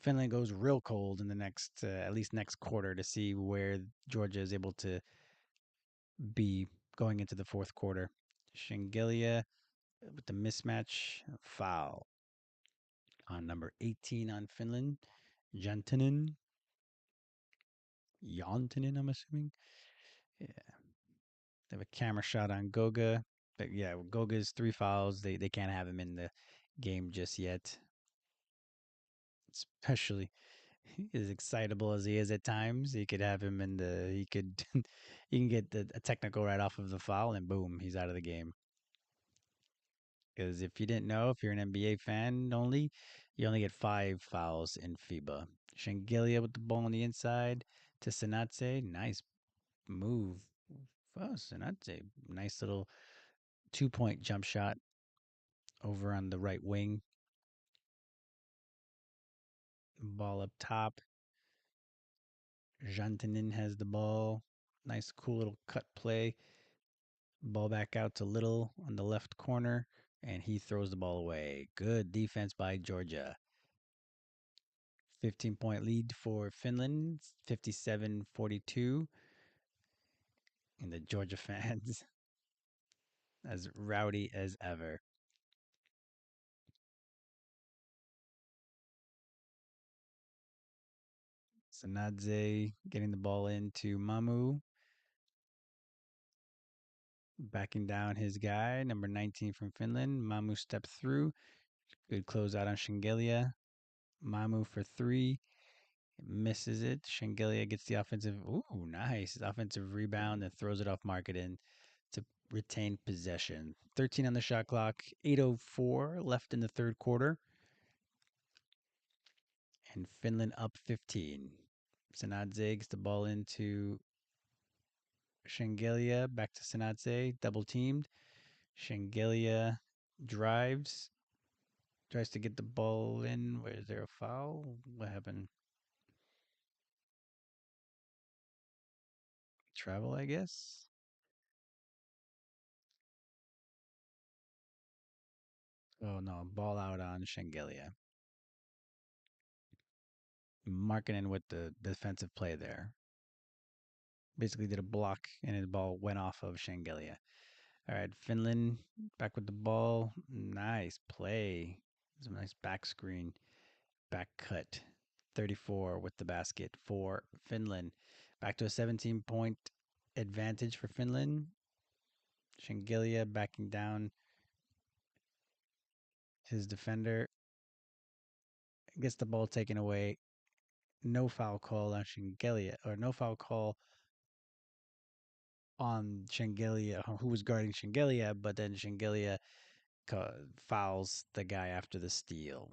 Finland goes real cold in the next, at least next quarter, to see where Georgia is able to be going into the fourth quarter. Shengelia with the mismatch foul on number 18 on Finland. Jantinen. Jantinen, I'm assuming. Yeah. They have a camera shot on Goga. But yeah, Goga's three fouls. They can't have him in the game just yet. Especially as excitable as he is at times, he could have him in the. He could. You can get a technical right off of the foul, and boom, he's out of the game. Because if you didn't know, if you're an NBA fan only, you only get five fouls in FIBA. Shengelia with the ball on the inside to Sanatse. Nice move. Oh, Sanatse. Nice little 2-point jump shot over on the right wing. Ball up top. Jantinen has the ball. Nice, cool little cut play. Ball back out to Little on the left corner, and he throws the ball away. Good defense by Georgia. 15-point lead for Finland, 57-42. And the Georgia fans as rowdy as ever. Sanadze getting the ball into Mamu, backing down his guy, number 19 from Finland. Mamu stepped through. Good closeout on Shengelia. Mamu for three. Misses it. Shengelia gets the offensive. Ooh, nice. Offensive rebound and throws it off Marketing to retain possession. 13 on the shot clock. 8:04 left in the third quarter. And Finland up 15. Sanadze gets the ball into Shengelia. Back to Sanadze. Double teamed. Shengelia drives. Tries to get the ball in. Where is there a foul? What happened? Travel, I guess. Oh no, ball out on Shengelia. Markkinen with the defensive play there. Basically did a block and his ball went off of Shengelia. All right, Finland back with the ball. Nice play. Some nice back screen, back cut. 34 with the basket for Finland. Back to a 17-point advantage for Finland. Shengelia backing down his defender, gets the ball taken away. No foul call on Shengelia, or no foul call on Shengelia, who was guarding Shengelia, but then Shengelia fouls the guy after the steal.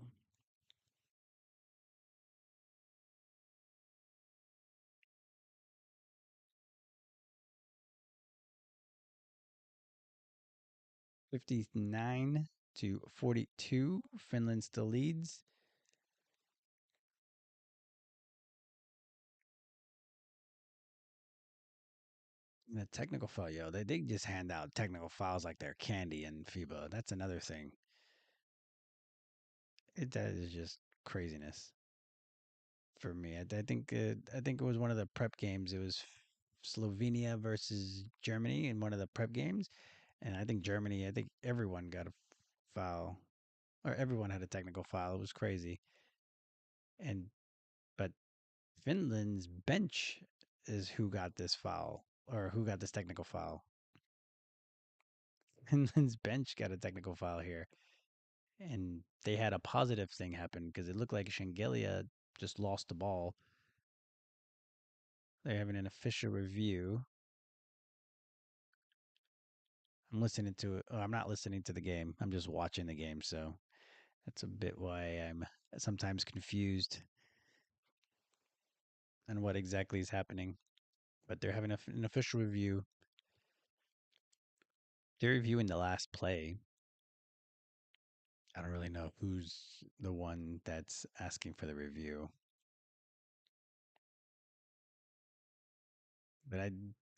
$59-42. Finland still leads. The technical foul, yo, they just hand out technical fouls like they're candy in FIBA. That's another thing. That is just craziness for me. I think it was one of the prep games. It was Slovenia versus Germany in one of the prep games, and I think Germany. I think everyone got a foul, or everyone had a technical foul. It was crazy, and but Finland's bench is who got this foul, or who got this technical foul. Finland's bench got a technical foul here, and they had a positive thing happen because it looked like Shengelia just lost the ball. They're having an official review. I'm listening to it. Oh, I'm not listening to the game. I'm just watching the game. So that's a bit why I'm sometimes confused on what exactly is happening. But they're having an official review. They're reviewing the last play. I don't really know who's the one that's asking for the review. But I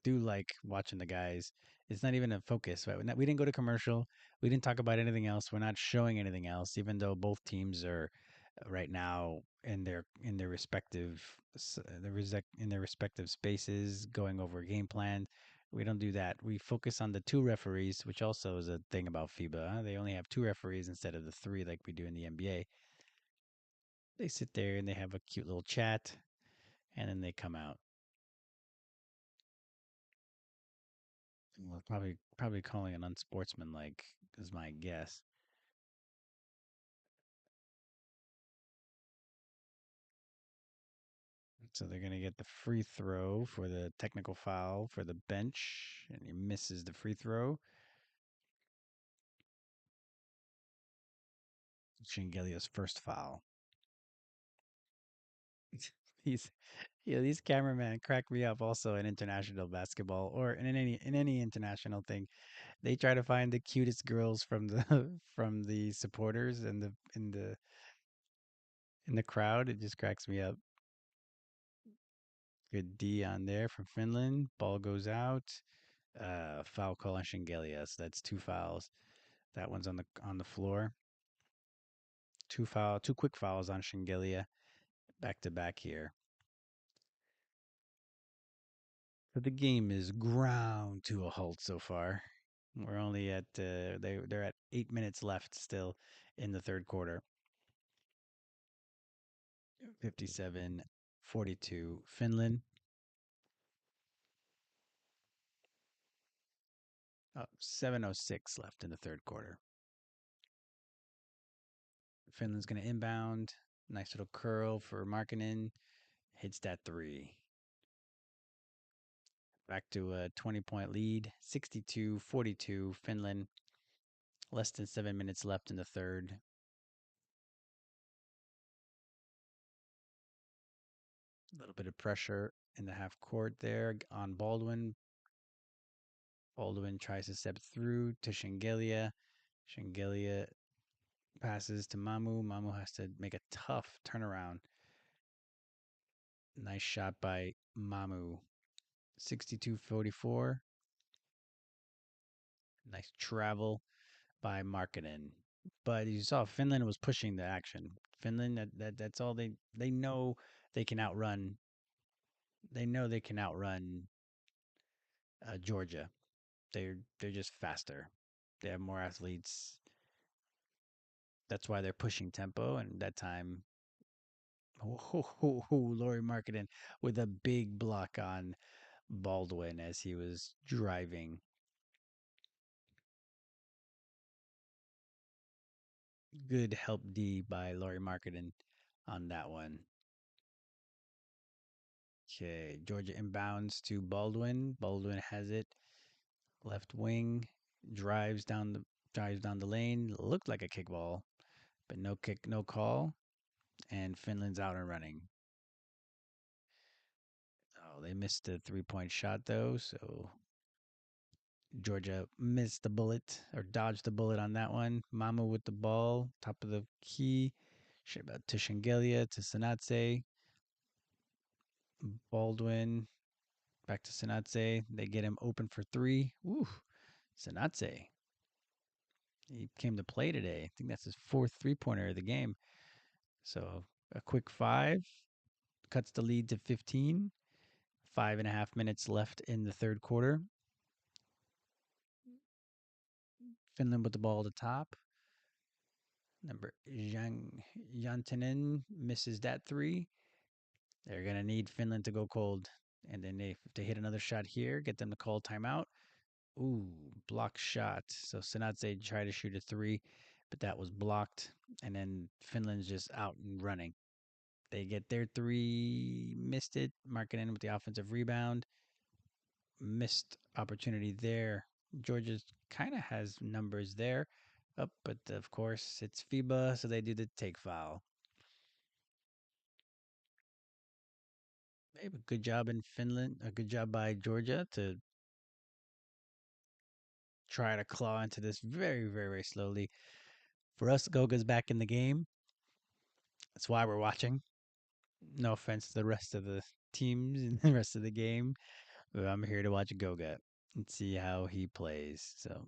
do like watching the guys. It's not even a focus. Right? We didn't go to commercial. We didn't talk about anything else. We're not showing anything else, even though both teams are right now in their respective in their respective spaces, going over game plan. We don't do that. We focus on the two referees, which also is a thing about FIBA. Huh? They only have two referees instead of the three like we do in the NBA. They sit there and they have a cute little chat, and then they come out. Well, probably calling it unsportsmanlike is my guess. So they're gonna get the free throw for the technical foul for the bench, and he misses the free throw. Shingelia's first foul. These, these cameramen crack me up. Also in international basketball or in any international thing, they try to find the cutest girls from the from the supporters and the in the crowd. It just cracks me up. Good D on there from Finland. Ball goes out. Foul call on Shingelia. So that's two fouls. That one's on the floor. Two quick fouls on Shingelia, back to back here. So the game is ground to a halt so far. We're only at they're at 8 minutes left still in the third quarter. 57-42 Finland. 7:06 left in the third quarter. Finland's going to inbound. Nice little curl for Markkinen. Hits that three. Back to a 20-point lead. 62-42 Finland. Less than 7 minutes left in the third. A little bit of pressure in the half court there on Baldwin. Baldwin tries to step through to Shengelia. Shengelia passes to Mamu. Mamu has to make a tough turnaround. Nice shot by Mamu. 62-44. Nice travel by Markkinen. But you saw Finland was pushing the action. Finland, that's all they know they can outrun. They know they can outrun Georgia. They're just faster. They have more athletes. That's why they're pushing tempo. And that time, Laurie Markkinen with a big block on Baldwin as he was driving. Good help D by Laurie Marketing on that one. Okay, Georgia inbounds to Baldwin. Baldwin has it. Left wing drives down the lane. Looked like a kickball, but no kick, no call. And Finland's out and running. Oh, they missed the 3-point shot though, so Georgia missed the bullet or dodged the bullet on that one. Mama with the ball, top of the key. To Shengelia, to Sanatse. Baldwin, back to Sanatse. They get him open for three. Woo, Sanatse. He came to play today. I think that's his fourth 3-pointer of the game. So a quick five cuts the lead to 15. 5.5 minutes left in the third quarter. Finland with the ball at the top. Number Jantinen misses that three. They're going to need Finland to go cold. And then if they hit another shot here, get them to call timeout. Ooh, block shot. So Sanatse tried to shoot a three, but that was blocked. And then Finland's just out and running. They get their three, missed it. Markkanen with the offensive rebound. Missed opportunity there. Georgia kind of has numbers there. Up, but of course it's FIBA, so they do the take foul. Maybe a good job in Finland. A good job by Georgia to try to claw into this very, very, very slowly. For us, Goga's back in the game. That's why we're watching. No offense to the rest of the teams and the rest of the game, but I'm here to watch Goga and see how he plays. So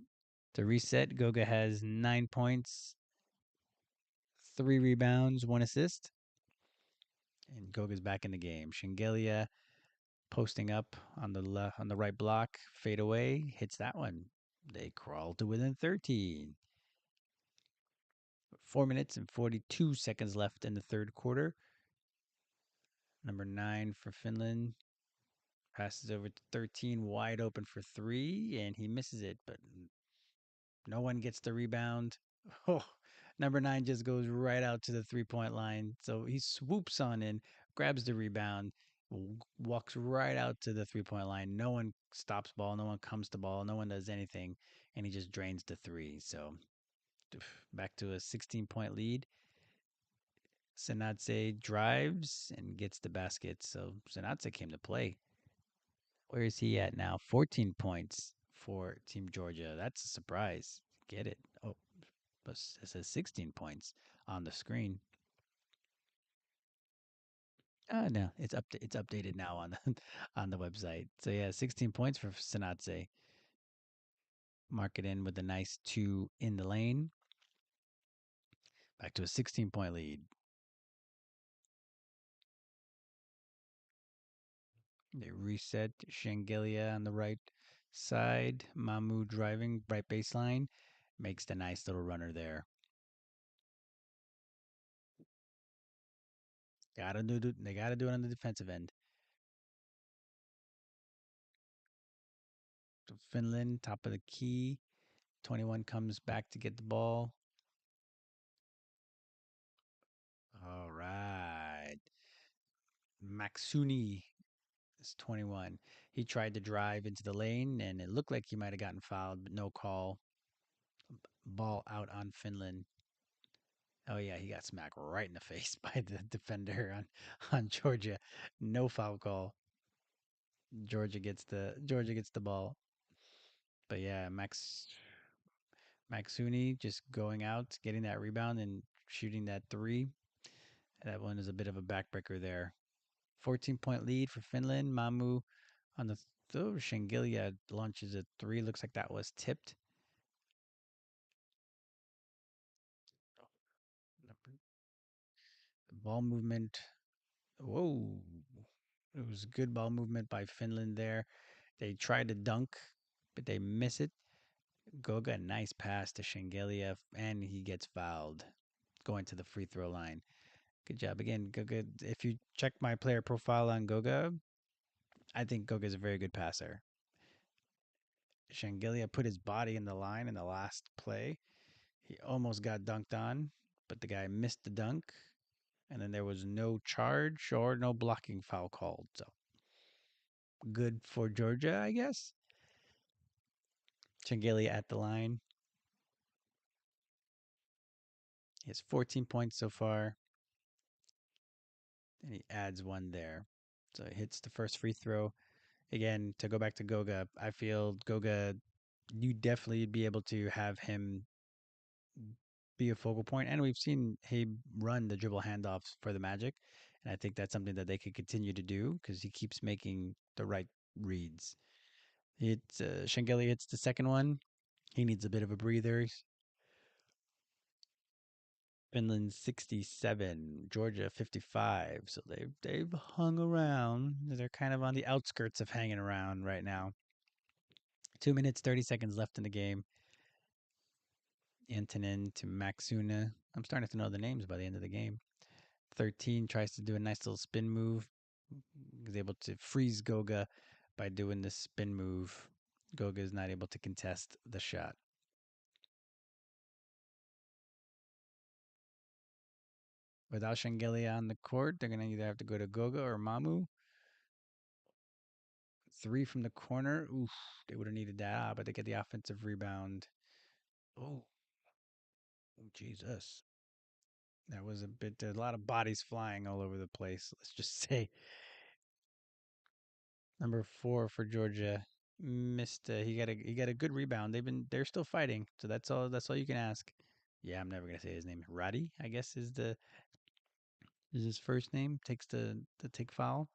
to reset, Goga has 9 points, 3 rebounds, 1 assist, and Goga's back in the game. Shengelia posting up on the left, on the right block, fade away, hits that one. They crawl to within 13. 4 minutes and 42 seconds left in the third quarter. Number 9 for Finland passes over to 13, wide open for three, and he misses it, but no one gets the rebound. Oh, number 9 just goes right out to the 3-point line. So he swoops on in, grabs the rebound, walks right out to the 3-point line. No one stops ball, no one comes to ball, no one does anything, and he just drains the three. So back to a 16-point lead. Sanatse drives and gets the basket. So Sanatse came to play. Where is he at now? 14 points for Team Georgia. That's a surprise. Get it. Oh, but it says 16 points on the screen. No, it's updated now on the on the website. So yeah, 16 points for Sanatse. Mark it in with a nice two in the lane. Back to a 16-point lead. They reset Shengelia on the right side. Mamu driving right baseline. Makes the nice little runner there. They gotta do it on the defensive end. Finland, top of the key. 21 comes back to get the ball. All right. Maxuni is 21. He tried to drive into the lane, and it looked like he might have gotten fouled, but no call. Ball out on Finland. Oh yeah, he got smacked right in the face by the defender on Georgia. No foul call. Georgia gets the ball. But yeah, Maxuni just going out, getting that rebound and shooting that three. That one is a bit of a backbreaker there. 14-point lead for Finland. Mamu on the Shengelia launches a three. Looks like that was tipped. Ball movement. Whoa. It was good ball movement by Finland there. They tried to dunk, but they miss it. Goga, nice pass to Shengelia, and he gets fouled going to the free throw line. Good job again, Goga. If you check my player profile on Goga, I think Goga's a very good passer. Shangilia put his body in the line in the last play. He almost got dunked on, but the guy missed the dunk, and then there was no charge or no blocking foul called. So good for Georgia, I guess. Shangilia at the line. He has 14 points so far, and he adds one there. So he hits the first free throw. Again, to go back to Goga, I feel Goga, you definitely be able to have him be a focal point. And we've seen him run the dribble handoffs for the Magic. And I think that's something that they could continue to do because he keeps making the right reads. It's Shangeli hits the second one. He needs a bit of a breather. Finland 67, Georgia 55. So they've hung around. They're kind of on the outskirts of hanging around right now. 2 minutes 30 seconds left in the game. Antonin to Maxuna. I'm starting to know the names by the end of the game. 13 tries to do a nice little spin move. Is able to freeze Goga by doing this spin move. Goga is not able to contest the shot. Without Shangelia on the court, they're going to either have to go to Goga or Mamu. Three from the corner. Oof, they would have needed that, but they get the offensive rebound. Oh, Jesus. That was a bit, there's a lot of bodies flying all over the place. Let's just say number 4 for Georgia missed. He got a good rebound. They're still fighting, so that's all you can ask. Yeah, I'm never gonna say his name. Roddy, I guess is his first name. Takes the take foul.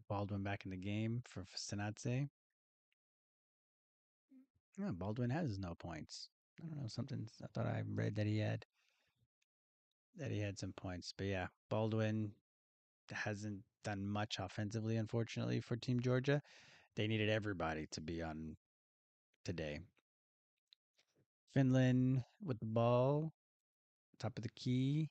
Baldwin back in the game for Sanatse. Yeah, Baldwin has no points. I don't know something. I thought I read that he had some points, but yeah, Baldwin hasn't done much offensively, unfortunately, for Team Georgia. They needed everybody to be on today. Finland with the ball, top of the key,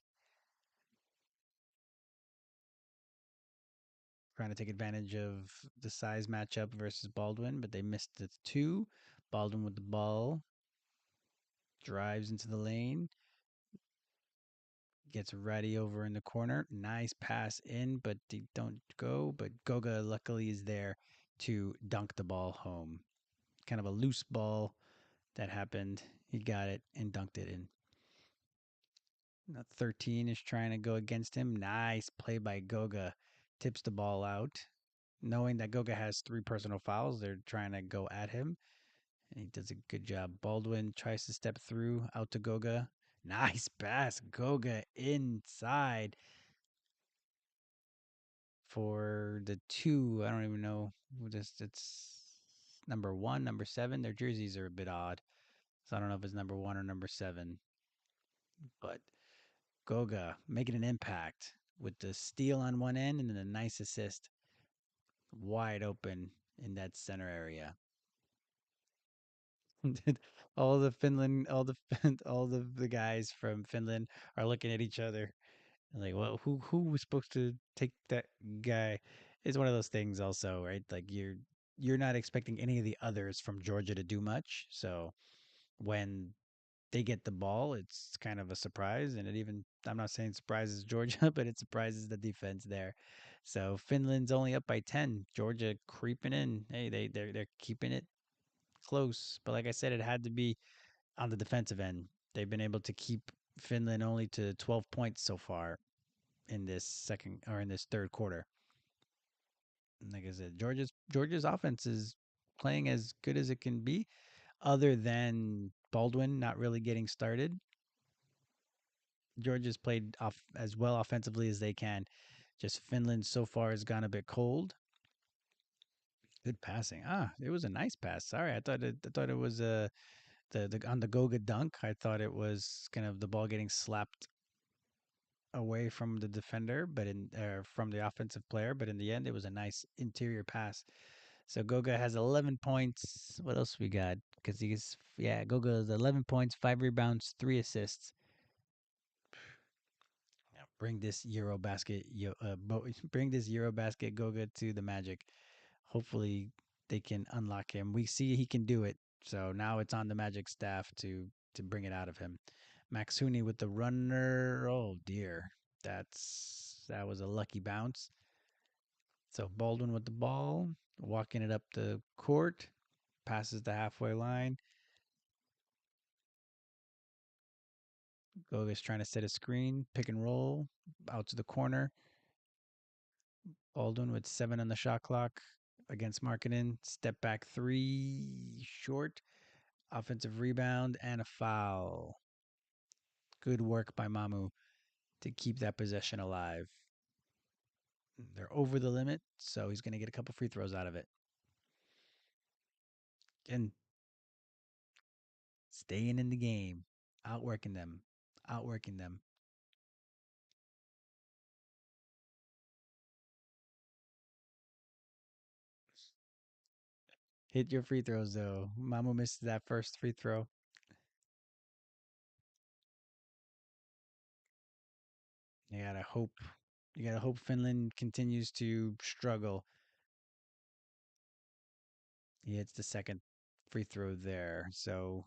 trying to take advantage of the size matchup versus Baldwin, but they missed the two. Baldwin with the ball, drives into the lane, gets Reddy over in the corner. Nice pass in, but they don't go. But Goga luckily is there to dunk the ball home. Kind of a loose ball that happened. He got it and dunked it in. 13 is trying to go against him. Nice play by Goga. Tips the ball out. Knowing that Goga has 3 personal fouls, they're trying to go at him. And he does a good job. Baldwin tries to step through out to Goga. Nice pass. Goga inside for the two. I don't even know who this. It's number 1, number 7. Their jerseys are a bit odd. So I don't know if it's number 1 or number 7. But Goga making an impact with the steal on one end and then a nice assist wide open in that center area. all the Finland, all the all the guys from Finland are looking at each other and like, well, who was supposed to take that guy? It's one of those things, also, right? Like you're not expecting any of the others from Georgia to do much, so when they get the ball, it's kind of a surprise. And it even, I'm not saying surprises Georgia, but it surprises the defense there. So Finland's only up by 10. Georgia creeping in. Hey, they're keeping it close. But like I said, it had to be on the defensive end. They've been able to keep Finland only to 12 points so far in this second or in this third quarter. Like I said, Georgia's offense is playing as good as it can be, other than Baldwin not really getting started. Georgia's played off as well offensively as they can. Just Finland so far has gone a bit cold. Good passing. It was a nice pass. Sorry, I thought it was the on the Goga dunk. I thought it was kind of the ball getting slapped away from the defender, but in from the offensive player. But in the end, it was a nice interior pass. So Goga has 11 points. What else we got? Because Goga has 11 points, 5 rebounds, 3 assists. bring this EuroBasket, bring this EuroBasket Goga to the Magic. Hopefully, they can unlock him. We see he can do it, so now it's on the Magic staff to bring it out of him. Max Hooney with the runner. Oh dear, that was a lucky bounce. So Baldwin with the ball, walking it up the court, passes the halfway line. Goga's trying to set a screen, pick and roll, out to the corner. Baldwin with 7 on the shot clock against Markkinen. Step back 3, short. Offensive rebound and a foul. Good work by Mamu to keep that possession alive. They're over the limit, so he's going to get a couple free throws out of it. And staying in the game, outworking them, outworking them. Hit your free throws, though. Mamu missed that first free throw. You gotta hope. You gotta hope Finland continues to struggle. He hits the second free throw there. So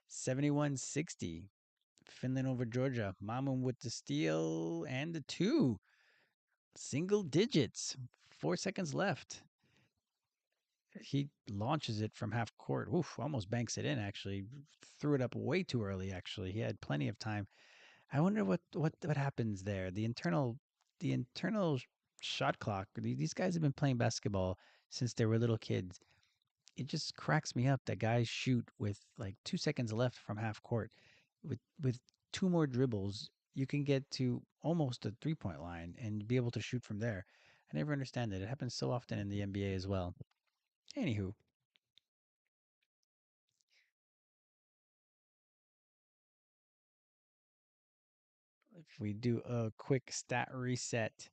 71-60. Finland over Georgia. Mamu with the steal and the 2. Single digits. 4 seconds left. He launches it from half court. Oof, almost banks it in, actually. Threw it up way too early, actually. He had plenty of time. I wonder what happens there. The internal shot clock. These guys have been playing basketball since they were little kids. It just cracks me up that guys shoot with like 2 seconds left from half court. With 2 more dribbles, you can get to almost the 3 point line and be able to shoot from there. I never understand it. It happens so often in the NBA as well. Anywho, if we do a quick stat reset,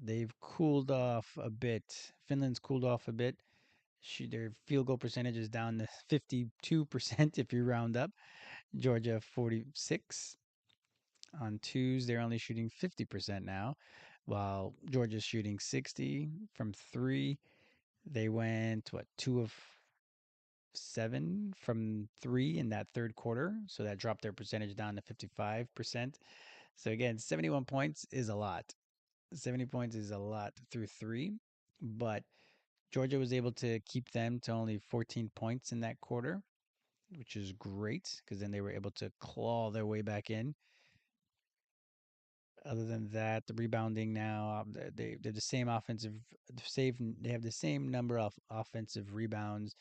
they've cooled off a bit. Finland's cooled off a bit. Their field goal percentage is down to 52% if you round up. Georgia 46. On twos, they're only shooting 50% now, while Georgia's shooting 60 from 3. They went, 2 of 7 from 3 in that third quarter. So that dropped their percentage down to 55%. So again, 71 points is a lot. 70 points is a lot through 3. But Georgia was able to keep them to only 14 points in that quarter, which is great because then they were able to claw their way back in. Other than that, the rebounding now, they're the same offensive save. They have the same number of offensive rebounds.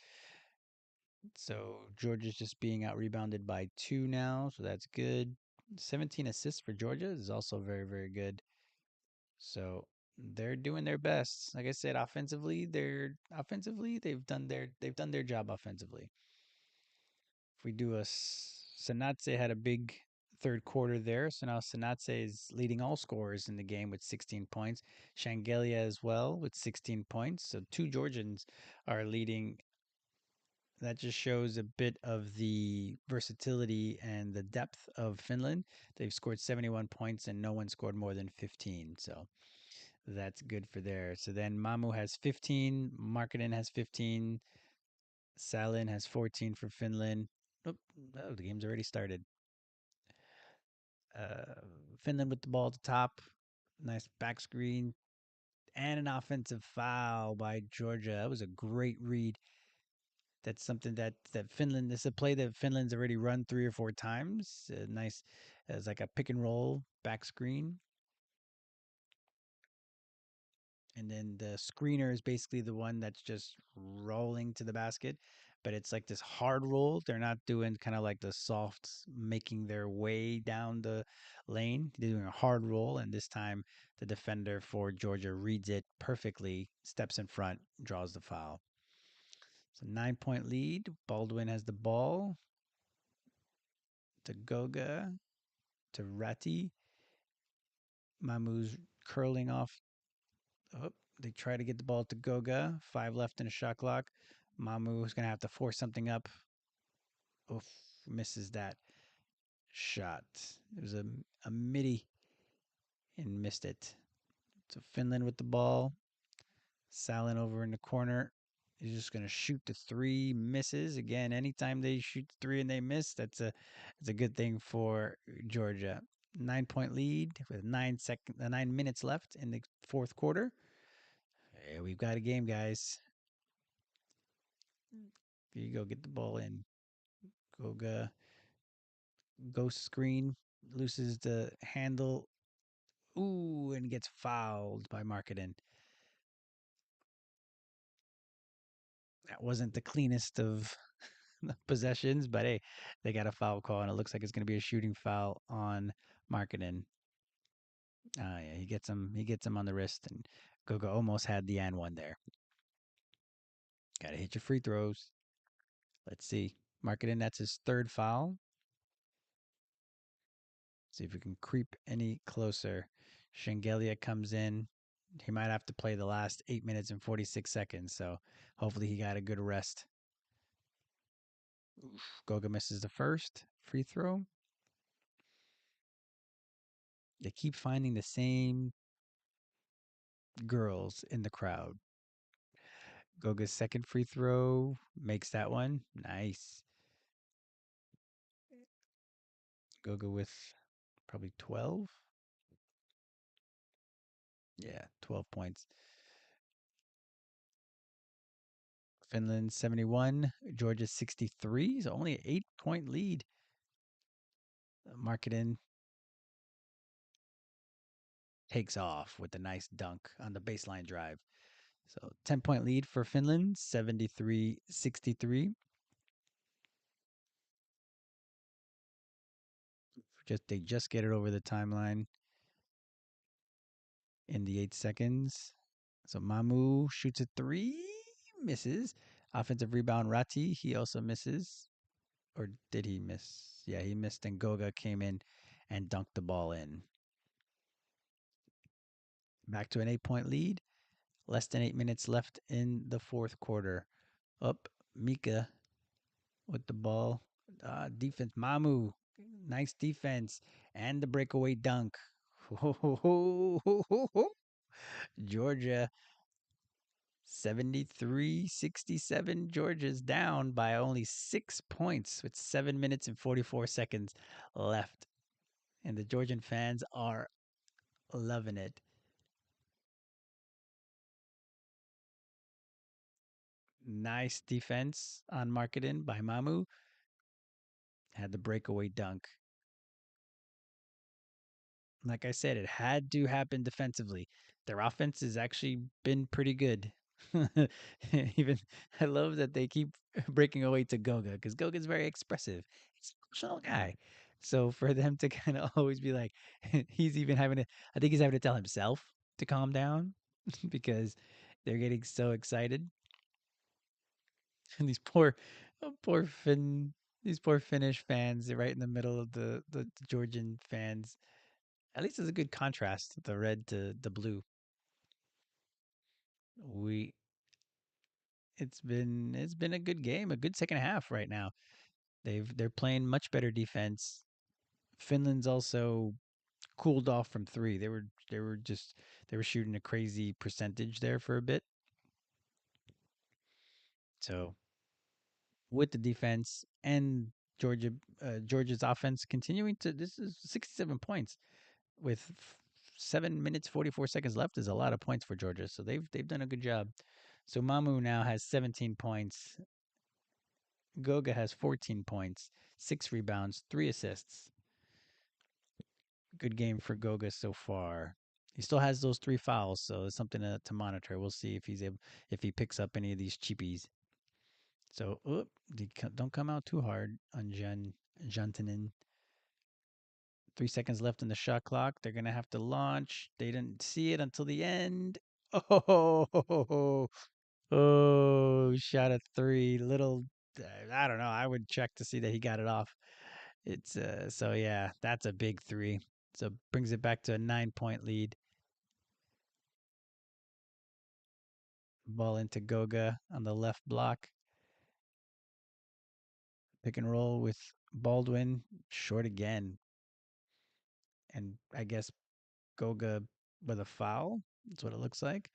So Georgia's just being out rebounded by 2 now, so that's good. 17 assists for Georgia is also very, very good. So they're doing their best. Like I said, they've done their job offensively. If we do Sanatse had a big third quarter there, so now Sanatse is leading all scorers in the game with 16 points. Shangelia as well with 16 points. So 2 Georgians are leading. That just shows a bit of the versatility and the depth of Finland. They've scored 71 points and no one scored more than 15. So that's good for there. So then Mamu has 15, Markkinen has 15, Salin has 14 for Finland. Oh, the game's already started. Uh, Finland with the ball at the top. Nice back screen and an offensive foul by Georgia. That was a great read. That's something that Finland. This is a play that Finland's already run 3 or 4 times. Nice, as like a pick and roll back screen, and then the screener is basically the one that's just rolling to the basket, but it's like this hard roll. They're not doing kind of like the soft making their way down the lane. They're doing a hard roll, and this time the defender for Georgia reads it perfectly, steps in front, draws the foul. So 9 point lead. Baldwin has the ball to Goga to Ratti. Mamu's curling off. Oh, they try to get the ball to Goga. 5 left in a shot clock. Mamu is going to have to force something up. Oof, misses that. shot. It was a midi and missed it. So Finland with the ball. Salin over in the corner. He's just gonna shoot the three, misses again. Anytime they shoot the three and they miss, that's a good thing for Georgia. 9 point lead with 9 minutes left in the fourth quarter. Yeah, we've got a game, guys. Here you go, get the ball in. Goga ghost screen, loses the handle. Ooh, and gets fouled by Marketing. That wasn't the cleanest of possessions, but hey, they got a foul call, and it looks like it's going to be a shooting foul on Marketing. Yeah, he gets him. He gets him on the wrist, and Goga almost had the and one there. Got to hit your free throws. Let's see. Marketing, that's his third foul. See if we can creep any closer. Shengelia comes in. He might have to play the last 8 minutes and 46 seconds, so hopefully he got a good rest. Oof. Goga misses the first free throw. They keep finding the same girls in the crowd. Goga's second free throw makes that one. Nice. Goga with probably 12. Yeah, 12 points. Finland 71, Georgia 63. So only an 8 point lead. Marketing takes off with a nice dunk on the baseline drive. So 10 point lead for Finland, 73-63. They just get it over the timeline in the 8 seconds. So Mamu shoots a three, misses. Offensive rebound, Rati, he also misses. Or did he miss? Yeah, he missed, and Goga came in and dunked the ball in. Back to an 8 point lead. Less than 8 minutes left in the fourth quarter. Up, Mika with the ball. Defense, Mamu. Nice defense. And the breakaway dunk. Georgia 73-67. Georgia's down by only 6 points with 7 minutes and 44 seconds left. And the Georgian fans are loving it. Nice defense on Marketing by Mamu. Had the breakaway dunk. Like I said, it had to happen defensively. Their offense has actually been pretty good. Even I love that they keep breaking away to Goga because Goga's very expressive. He's an emotional guy. So for them to kind of always be like, he's even having to, I think he's having to tell himself to calm down because they're getting so excited. And these poor Finnish fans, they're right in the middle of the Georgian fans. At least it's a good contrast, the red to the blue. We it's been a good game, a good second half right now. They're playing much better defense. Finland's also cooled off from three. They were shooting a crazy percentage there for a bit. So with the defense and Georgia's offense continuing to, this is 67 points with 7 minutes 44 seconds left is a lot of points for Georgia. So they've done a good job. So Mamu now has 17 points. Goga has 14 points, 6 rebounds, 3 assists. Good game for Goga so far. He still has those 3 fouls, so it's something to monitor. We'll see if he picks up any of these cheapies. So don't come out too hard on Jantanen. 3 seconds left in the shot clock. They're gonna have to launch. They didn't see it until the end. Oh, oh, shot a three. Little, I don't know. I would check to see that he got it off. It's so yeah, that's a big three. So brings it back to a 9 point lead. Ball into Goga on the left block. Pick and roll with Baldwin short again, and I guess Goga with a foul. That's what it looks like.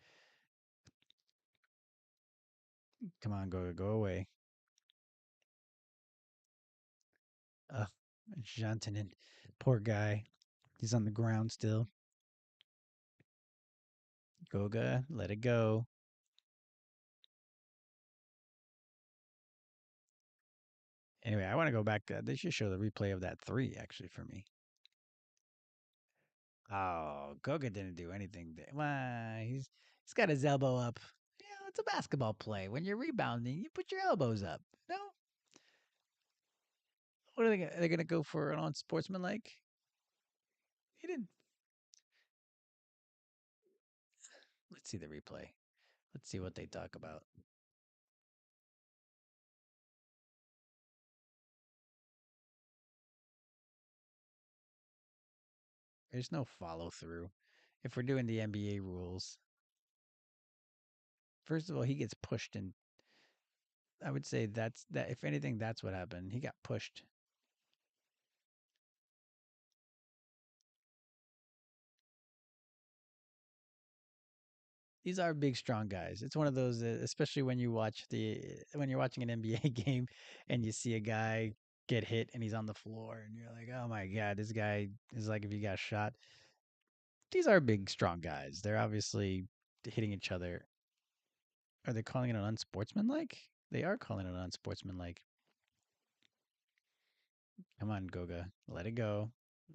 Come on, Goga, go away. Ugh, Jantanen, poor guy. He's on the ground still. Goga, let it go. Anyway, I want to go back. They should show the replay of that three, actually, for me. Oh, Goga didn't do anything. Well, he's got his elbow up. Yeah, it's a basketball play. When you're rebounding, you put your elbows up. No, what are they? They're gonna go for an unsportsmanlike? He didn't. Let's see the replay. Let's see what they talk about. There's no follow through. If we're doing the NBA rules, first of all, he gets pushed, and I would say that's that. If anything, that's what happened. He got pushed. These are big, strong guys. It's one of those, especially when you're watching an NBA game and you see a guy get hit and he's on the floor and you're like, oh my god, this guy is like if he got shot. These are big, strong guys. They're obviously hitting each other. Are they calling it an unsportsmanlike? They are calling it an unsportsmanlike. Come on, Goga, let it go.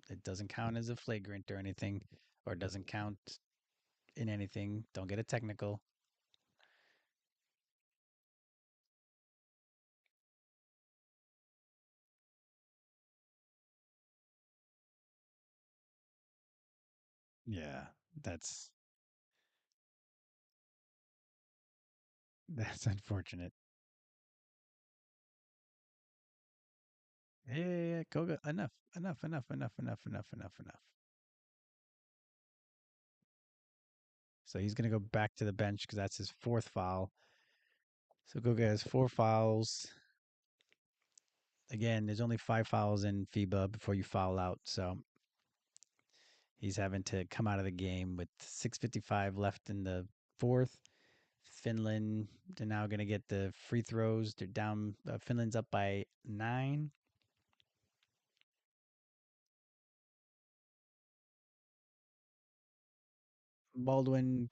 It doesn't count as a flagrant or anything, or it doesn't count in anything. Don't get a technical. Yeah, that's that's unfortunate. Yeah, yeah, yeah. Goga, enough, enough, enough, enough, enough, enough, enough, enough. So he's gonna go back to the bench because that's his fourth foul. So Goga has four fouls. Again, there's only five fouls in FIBA before you foul out. So he's having to come out of the game with 6:55 left in the fourth. Finland, they're now going to get the free throws. They're down. Finland's up by 9. Baldwin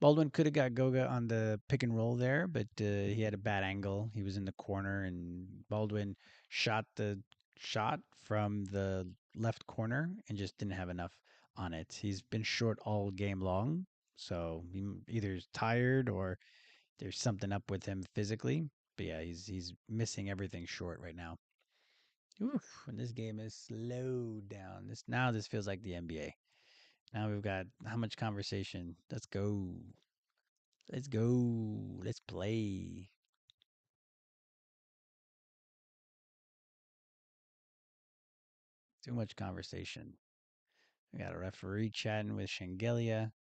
Baldwin could have got Goga on the pick and roll there, but he had a bad angle. He was in the corner, and Baldwin shot the shot from the left corner and just didn't have enough on it. He's been short all game long, so he either is tired or there's something up with him physically. But yeah, he's missing everything short right now. Oof, and this game is slowed down. This feels like the NBA. Now we've got how much conversation? Let's go. Let's go. Let's play. Too much conversation. We got a referee chatting with Shengelia.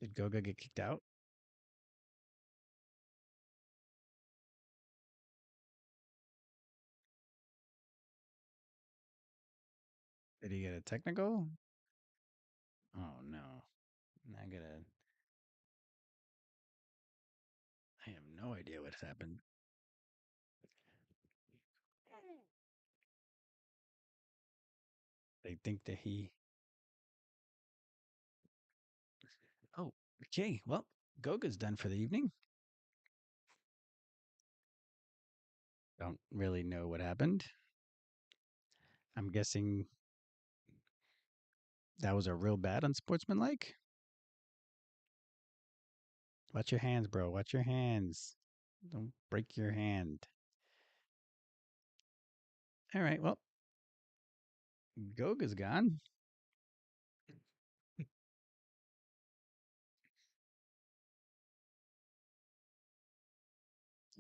Did Goga get kicked out? Did he get a technical? Oh no. I gotta I have no idea what's happened. They think that he Oh, okay. Well, Goga's done for the evening. Don't really know what happened. I'm guessing that was a real bad unsportsmanlike. Watch your hands, bro. Watch your hands. Don't break your hand. All right. Well, Goga's gone.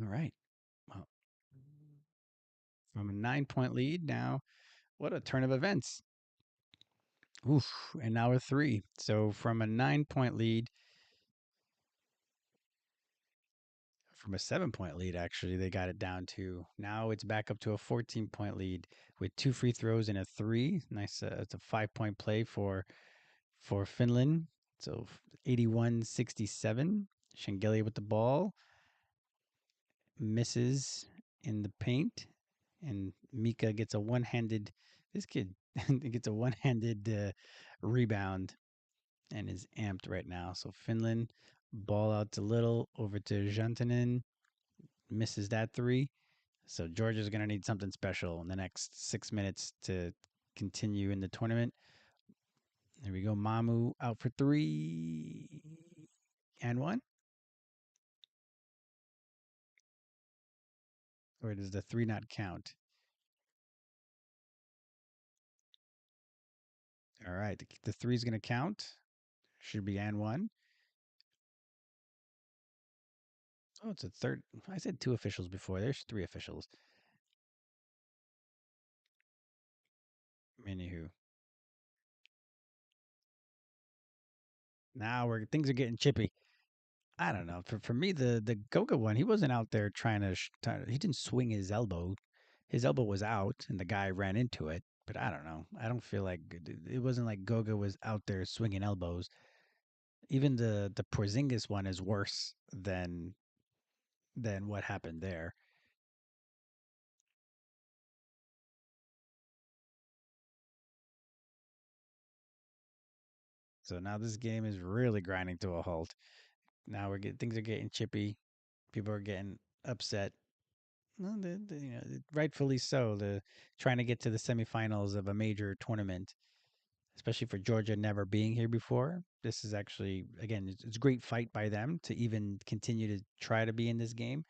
All right. Well, from a 9 point lead now, what a turn of events. Oof. And now we're three. So from a 9 point lead, from a 7 point lead, actually, they got it down to now it's back up to a 14 point lead with two free throws and a three. Nice. It's a 5 point play for Finland. So 81-67. Shengelia with the ball misses in the paint, and Mika gets a one-handed. This kid gets a one-handed rebound and is amped right now. So Finland ball out to Little over to Jantanen, misses that three. So Georgia's going to need something special in the next 6 minutes to continue in the tournament. There we go. Mamu out for three and one. Or does the three not count? All right. The three is going to count. Should be and one. Oh, it's a third. I said two officials before. There's three officials. Anywho, now we're things are getting chippy. I don't know. For me, the Goga one, he wasn't out there trying to. He didn't swing his elbow. His elbow was out, and the guy ran into it. But I don't know. I don't feel like it wasn't like Goga was out there swinging elbows. Even the Porzingis one is worse than what happened there. So now this game is really grinding to a halt. Now we're getting things are getting chippy. People are getting upset. Well, rightfully so. The trying to get to the semifinals of a major tournament, especially for Georgia never being here before. This is actually again, it's a great fight by them to even continue to try to be in this game,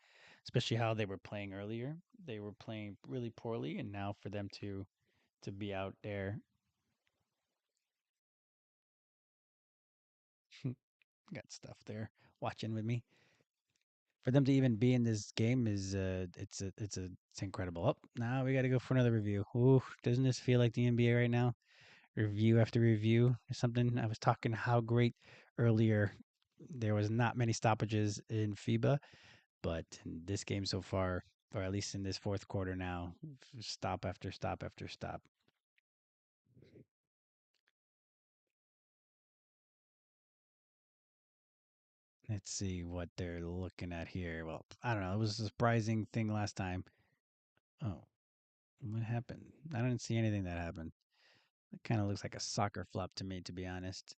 especially how they were playing earlier. They were playing really poorly, and now for them to be out there, got stuff there watching with me. For them to even be in this game is it's incredible. Oh, now we got to go for another review. Ooh, doesn't this feel like the NBA right now? Review after review or something. I was talking how great earlier there was not many stoppages in FIBA, but in this game so far, or at least in this fourth quarter now, stop after stop after stop. Let's see what they're looking at here. Well, I don't know. It was a surprising thing last time. Oh, what happened? I didn't see anything that happened. It kind of looks like a soccer flop to me, to be honest.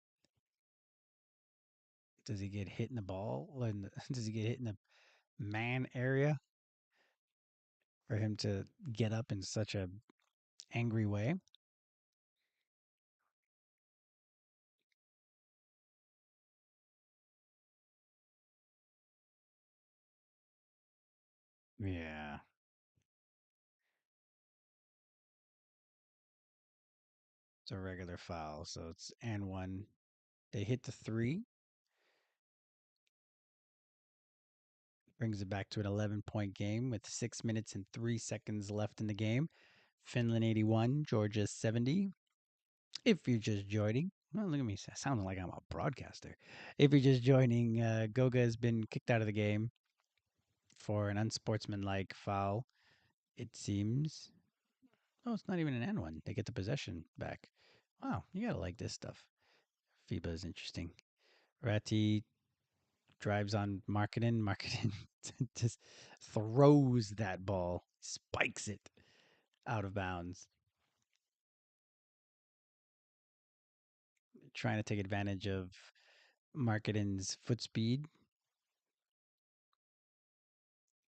Does he get hit in the ball? Does he get hit in the man area for him to get up in such a angry way? Yeah, it's a regular foul. So it's and one. They hit the three, brings it back to an 11-point game with 6 minutes and 3 seconds left in the game. Finland 81, Georgia 70. If you're just joining, well, look at me sounding like I'm a broadcaster. If you're just joining, Goga has been kicked out of the game for an unsportsmanlike foul, it seems. Oh, it's not even an N one. They get the possession back. Wow, you gotta like this stuff. FIBA is interesting. Ratty drives on Marketing. Marketing just throws that ball, spikes it out of bounds, trying to take advantage of Marketing's foot speed.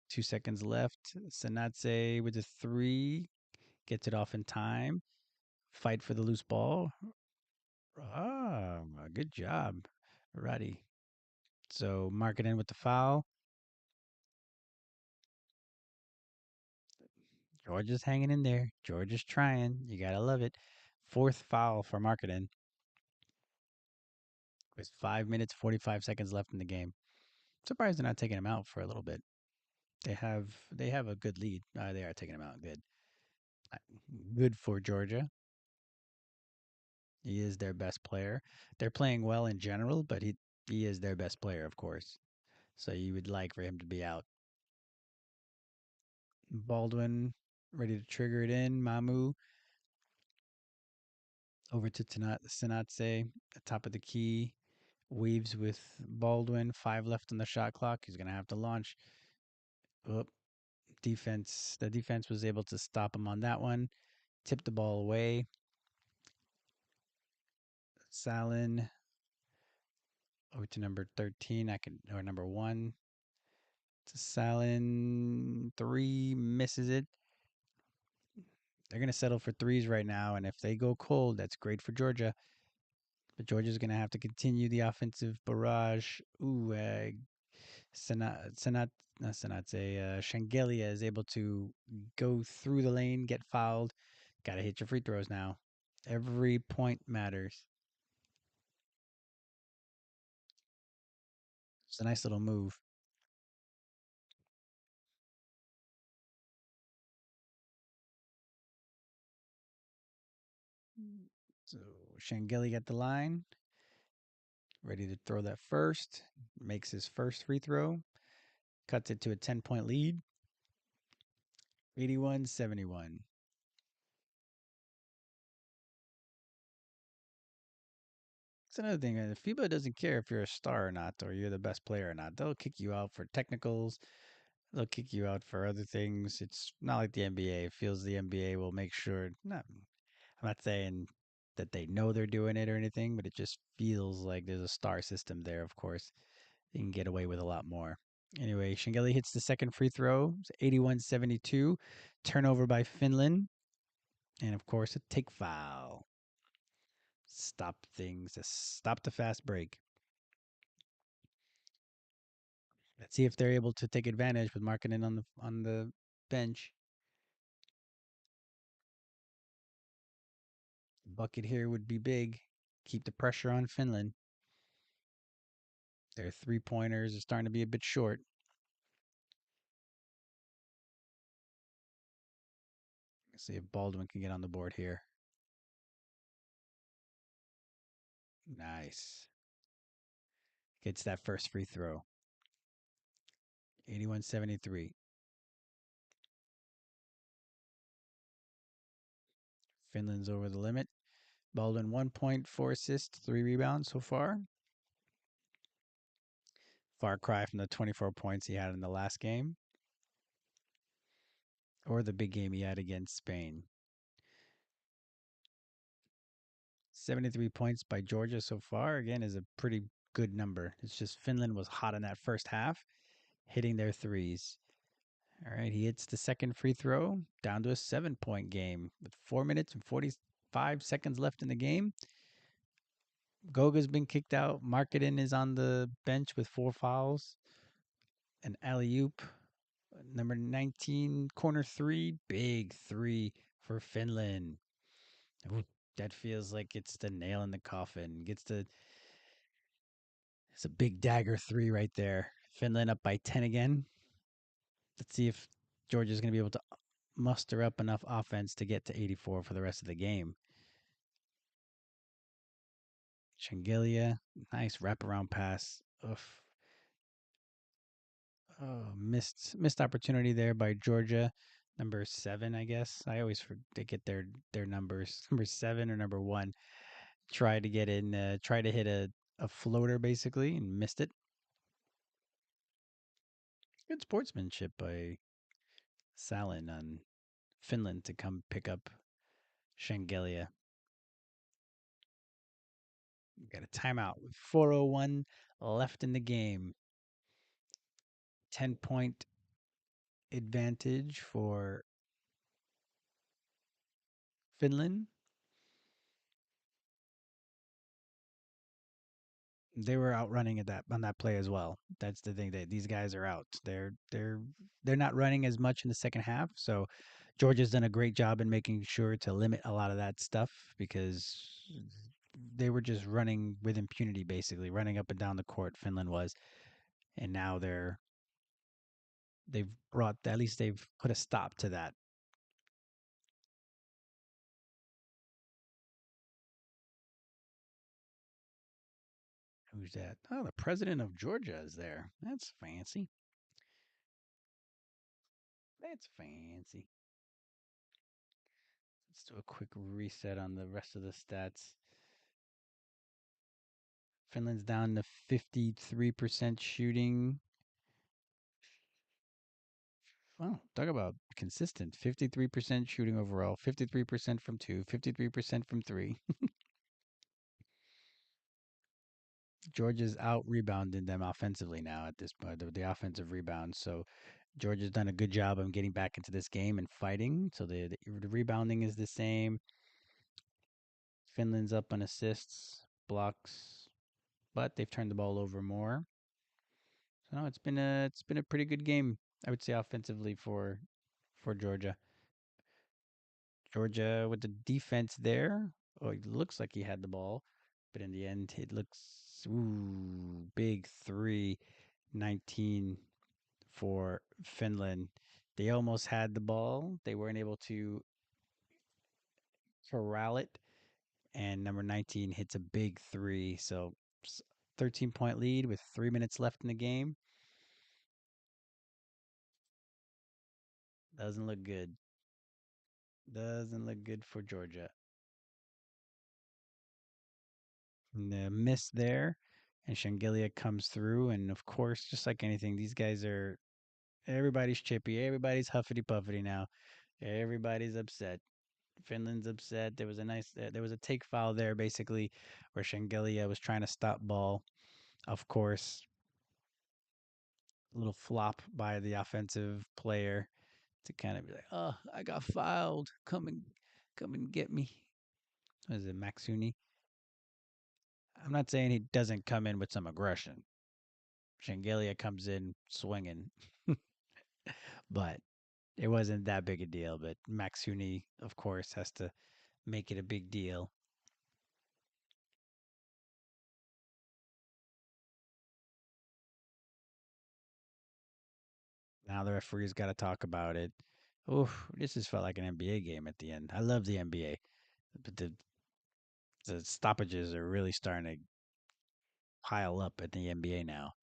2 seconds left. Sanatse with a three gets it off in time. Fight for the loose ball. Ah, good job, Ratty. So Marketing with the foul. Georgia's hanging in there. Georgia's trying. You gotta love it. Fourth foul for Marketing with 5 minutes 45 seconds left in the game. Surprised they're not taking him out for a little bit. They have a good lead. They are taking him out. Good. Uh, Good for Georgia. He is their best player. They're playing well in general, but he is their best player, of course. So you would like for him to be out. Baldwin ready to trigger it in. Mamu over to Sanatse at top of the key. Weaves with Baldwin. 5 left on the shot clock. He's going to have to launch. Oh, defense. The defense was able to stop him on that one. Tipped the ball away. Salin over to number 13. Or number 1. To Salin. 3 misses it. They're going to settle for threes right now. And if they go cold, that's great for Georgia. But Georgia's going to have to continue the offensive barrage. Ooh, not Sanatze, Shangelia is able to go through the lane, get fouled. Got to hit your free throws now. Every point matters. It's a nice little move. So Shangelia at the line, ready to throw that first. Makes his first free throw. Cuts it to a 10-point lead. 81-71. It's another thing. FIBA doesn't care if you're a star or not, or you're the best player or not. They'll kick you out for technicals. They'll kick you out for other things. It's not like the NBA. It feels the NBA will make sure. Not, I'm not saying that they know they're doing it or anything, but it just feels like there's a star system there. Of course, you can get away with a lot more. Anyway, Shingeli hits the second free throw. It's 81-72. Turnover by Finland. And of course, a take foul. Stop things. Stop the fast break. Let's see if they're able to take advantage with Markkinen on the bench. Bucket here would be big. Keep the pressure on Finland. Their 3-pointers are starting to be a bit short. Let's see if Baldwin can get on the board here. Nice. Gets that first free throw. 81-73. Finland's over the limit. Baldwin 1 point, 4 assists, 3 rebounds so far. Far cry from the 24 points he had in the last game. Or the big game he had against Spain. 73 points by Georgia so far, again, is a pretty good number. It's just Finland was hot in that first half, hitting their threes. All right, he hits the second free throw, down to a 7-point game with 4 minutes and 45 seconds left in the game. Goga's been kicked out. Markkinen is on the bench with 4 fouls. An alley-oop. Number 19, corner 3, big 3 for Finland. Ooh, that feels like it's the nail in the coffin. It's a big dagger 3 right there. Finland up by 10 again. Let's see if Georgia's going to be able to muster up enough offense to get to 84 for the rest of the game. Shangelia, nice wraparound pass. Oof. Oh, missed opportunity there by Georgia. Number 7, I guess. I always forget get their numbers. Number 7 or number 1. Tried to get in, tried to hit a floater basically and missed it. Good sportsmanship by Salin on Finland to come pick up Shangelia. Got a timeout with 4:01 left in the game. 10-point advantage for Finland. They were outrunning at that on that play as well. That's the thing, that these guys are out. They're not running as much in the second half. So Georgia's done a great job in making sure to limit a lot of that stuff because they were just running with impunity, basically running up and down the court. Finland was, and now they've put a stop to that. Who's that? Oh, the president of Georgia is there. That's fancy. That's fancy. Let's do a quick reset on the rest of the stats. Finland's down to 53% shooting. Wow, talk about consistent. 53% shooting overall, 53% from two, 53% from three. Georgia's out rebounding them offensively now at this point, the offensive rebounds. So Georgia's done a good job of getting back into this game and fighting. So the rebounding is the same. Finland's up on assists, blocks, but they've turned the ball over more. So no, it's been a pretty good game, I would say, offensively for Georgia. Georgia with the defense there. Oh, it looks like he had the ball, but in the end, it looks big three, 19 for Finland. They almost had the ball. They weren't able to corral it, and number 19 hits a big three. So 13-point lead with 3 minutes left in the game. Doesn't look good. Doesn't look good for Georgia. And the miss there, and Shangilia comes through. And of course, just like anything, these guys are everybody's chippy, everybody's huffity puffity now. Everybody's upset. Finland's upset. There was a take foul there, basically, where Shangilia was trying to stop ball. Of course, a little flop by the offensive player to kind of be like, "Oh, I got fouled. Come and get me." Was it Maxuni? I'm not saying he doesn't come in with some aggression. Shangilia comes in swinging, but it wasn't that big a deal. But Maxuni, of course, has to make it a big deal. Now the referee's got to talk about it. Oh, this just felt like an NBA game at the end. I love the NBA, but the stoppages are really starting to pile up at the NBA now.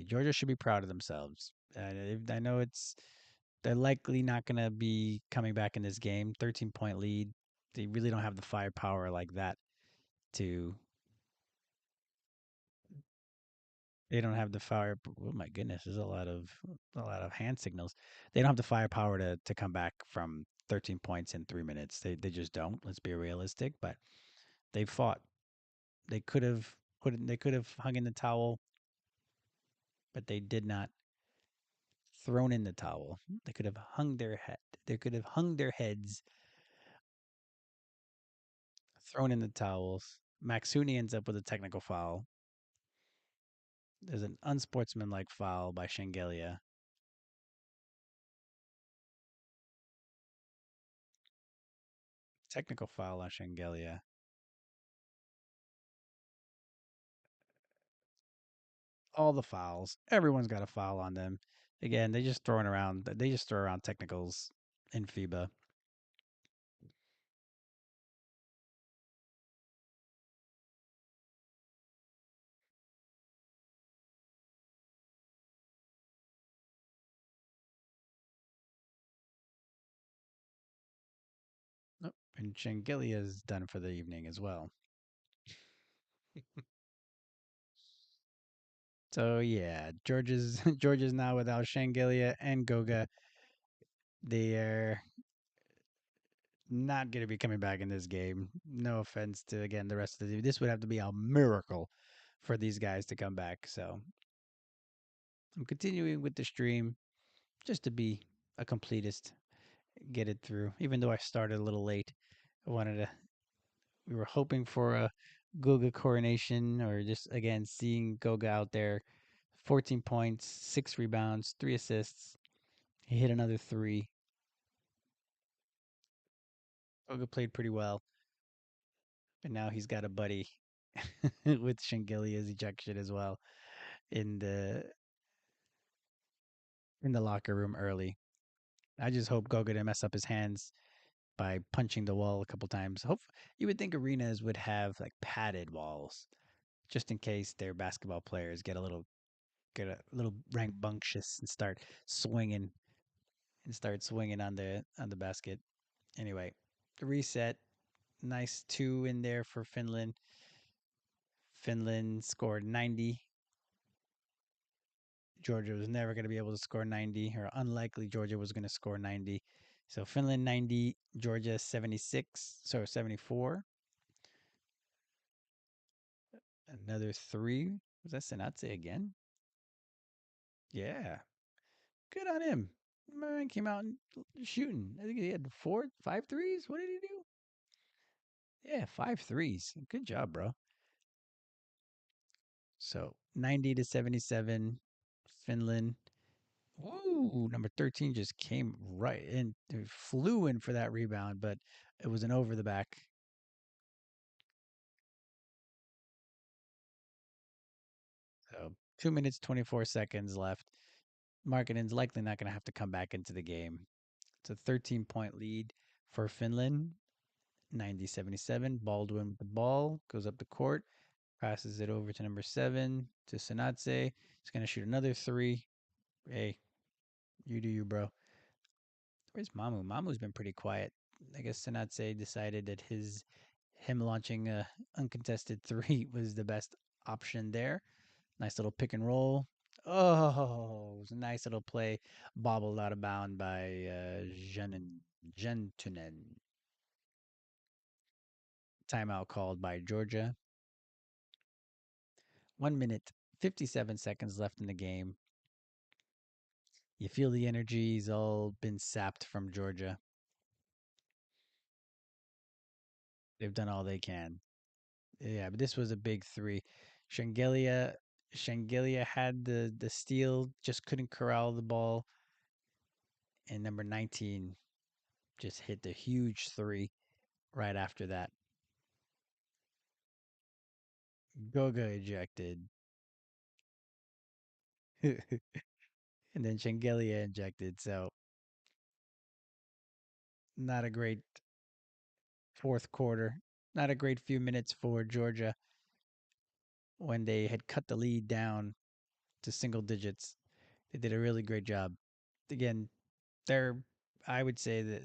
Georgia should be proud of themselves. I know they're likely not going to be coming back in this game. 13-point lead. They really don't have the firepower like that to. They don't have the fire. Oh my goodness, there's a lot of hand signals. They don't have the firepower to come back from 13 points in 3 minutes. They just don't. Let's be realistic. But they fought. They could have They could have hung in the towel, but they did not. Thrown in the towel. They could have hung their head. They could have hung their heads. Thrown in the towels. Maxuni ends up with a technical foul. There's an unsportsmanlike foul by Shengelia. Technical foul on Shengelia. All the fouls. Everyone's got a foul on them. Again, they just throwing around. They just throw around technicals in FIBA. Nope. And Shengelia is done for the evening as well. So yeah, Georgia's Georgia's now without Shengelia and Goga. They are not going to be coming back in this game. No offense to again the rest of the team. This would have to be a miracle for these guys to come back. So I'm continuing with the stream just to be a completist, get it through. Even though I started a little late, I wanted to. We were hoping for a Goga coronation, or just again seeing Goga out there. 14 points, 6 rebounds, 3 assists. He hit another three. Goga played pretty well, but now he's got a buddy with Shingilia's ejection as well in the locker room early. I just hope Goga didn't mess up his hands by punching the wall a couple times. Hope you would think arenas would have like padded walls just in case their basketball players get a little rambunctious and start swinging on the basket. Anyway, the reset, nice two in there for Finland. Finland scored 90. Georgia was never going to be able to score 90, or unlikely Georgia was going to score 90. So Finland 90, Georgia 76, so 74. Another three. Was that Senatse again? Yeah. Good on him. Man came out and shooting. I think he had five threes. What did he do? Yeah, five threes. Good job, bro. So 90 to 77, Finland. Ooh, number 13 just came right in, flew in for that rebound, but it was an over the back. So 2 minutes, 24 seconds left. Markkanen's likely not going to have to come back into the game. It's a 13-point lead for Finland. 90-77. Baldwin with the ball goes up the court, passes it over to number 7 to Sanatse. He's going to shoot another three. Hey, you do you, bro. Where's Mamu? Mamu's been pretty quiet. I guess Sanatse decided that him launching a uncontested three was the best option there. Nice little pick and roll. Oh, it was a nice little play, bobbled out of bound by Gentunen. Timeout called by Georgia. 1 minute, 57 seconds left in the game. You feel the energy's all been sapped from Georgia. They've done all they can. Yeah, but this was a big three. Shengelia Shengelia had the steal, just couldn't corral the ball. And number 19 just hit the huge three right after that. Goga ejected. And then Shengelia injected. So not a great fourth quarter. Not a great few minutes for Georgia when they had cut the lead down to single digits. They did a really great job. Again, they're I would say that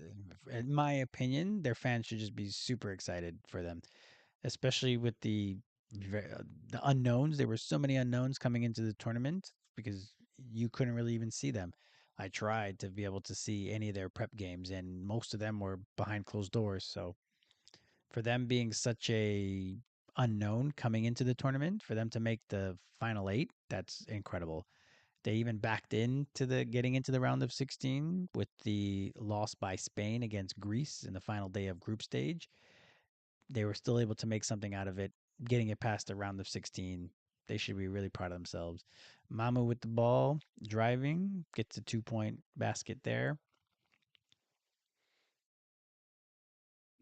in my opinion, their fans should just be super excited for them, especially with the unknowns. There were so many unknowns coming into the tournament because you couldn't really even see them. I tried to be able to see any of their prep games, and most of them were behind closed doors. So for them being such a unknown coming into the tournament, for them to make the final eight, that's incredible. They even backed into the getting into the round of 16 with the loss by Spain against Greece in the final day of group stage. They were still able to make something out of it, getting it past the round of 16. They should be really proud of themselves. Mamu with the ball, driving, gets a 2 point basket there.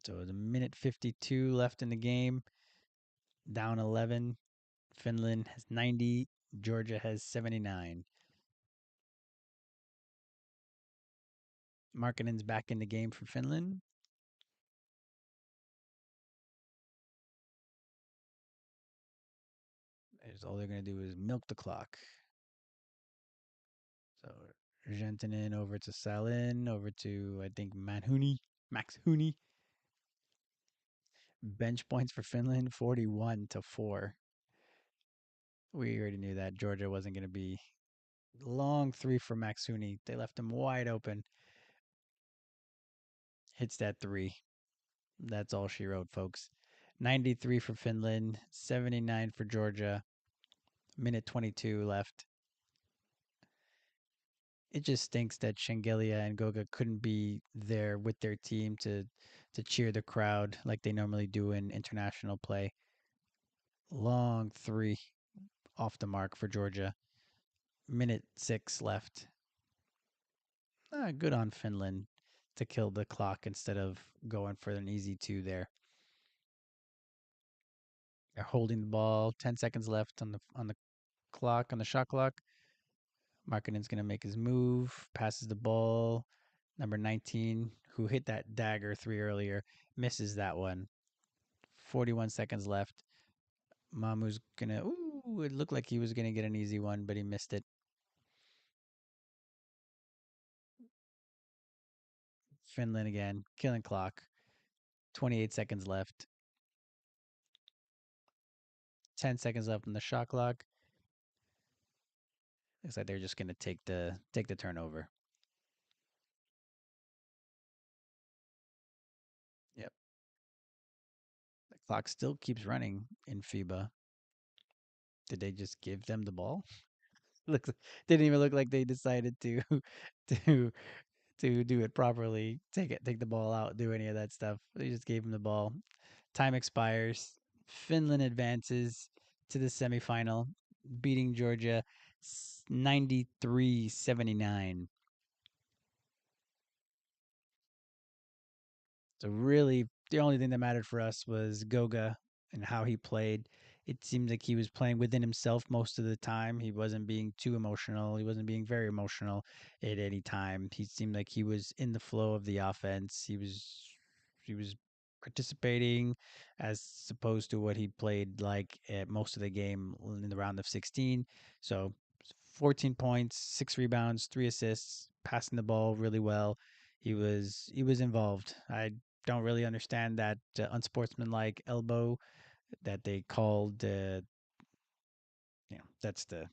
So it's a minute 52 left in the game, down 11. Finland has 90, Georgia has 79. Markkanen's back in the game for Finland. All they're going to do is milk the clock. So Gentinen over to Salin, over to I think Max Hooney. Bench points for Finland, 41-4. We already knew that Georgia wasn't going to be long three for Max Hooney. They left him wide open. Hits that three. That's all she wrote, folks. 93 for Finland, 79 for Georgia. Minute 22 left. It just stinks that Shengelia and Goga couldn't be there with their team to cheer the crowd like they normally do in international play. Long three off the mark for Georgia. Minute 6 left. Good on Finland to kill the clock instead of going for an easy two there. They're holding the ball. 10 seconds left on the clock, on the shot clock. Markkanen's going to make his move. Passes the ball. Number 19, who hit that dagger three earlier, misses that one. 41 seconds left. Mamu's gonna. Ooh, it looked like he was gonna get an easy one, but he missed it. Finland again, killing clock. 28 seconds left. 10 seconds left on the shot clock. Looks like they're just gonna take the turnover. Yep. The clock still keeps running in FIBA. Did they just give them the ball? Looks didn't even look like they decided to to to do it properly. Take the ball out, do any of that stuff. They just gave him the ball. Time expires. Finland advances to the semifinal, beating Georgia 93-79. So really, the only thing that mattered for us was Goga and how he played. It seemed like he was playing within himself most of the time. He wasn't being too emotional. He wasn't being very emotional at any time. He seemed like he was in the flow of the offense. He was participating as opposed to what he played like at most of the game in the round of 16. So 14 points, 6 rebounds, 3 assists, passing the ball really well. He was involved. I don't really understand that unsportsmanlike elbow that they called. That's the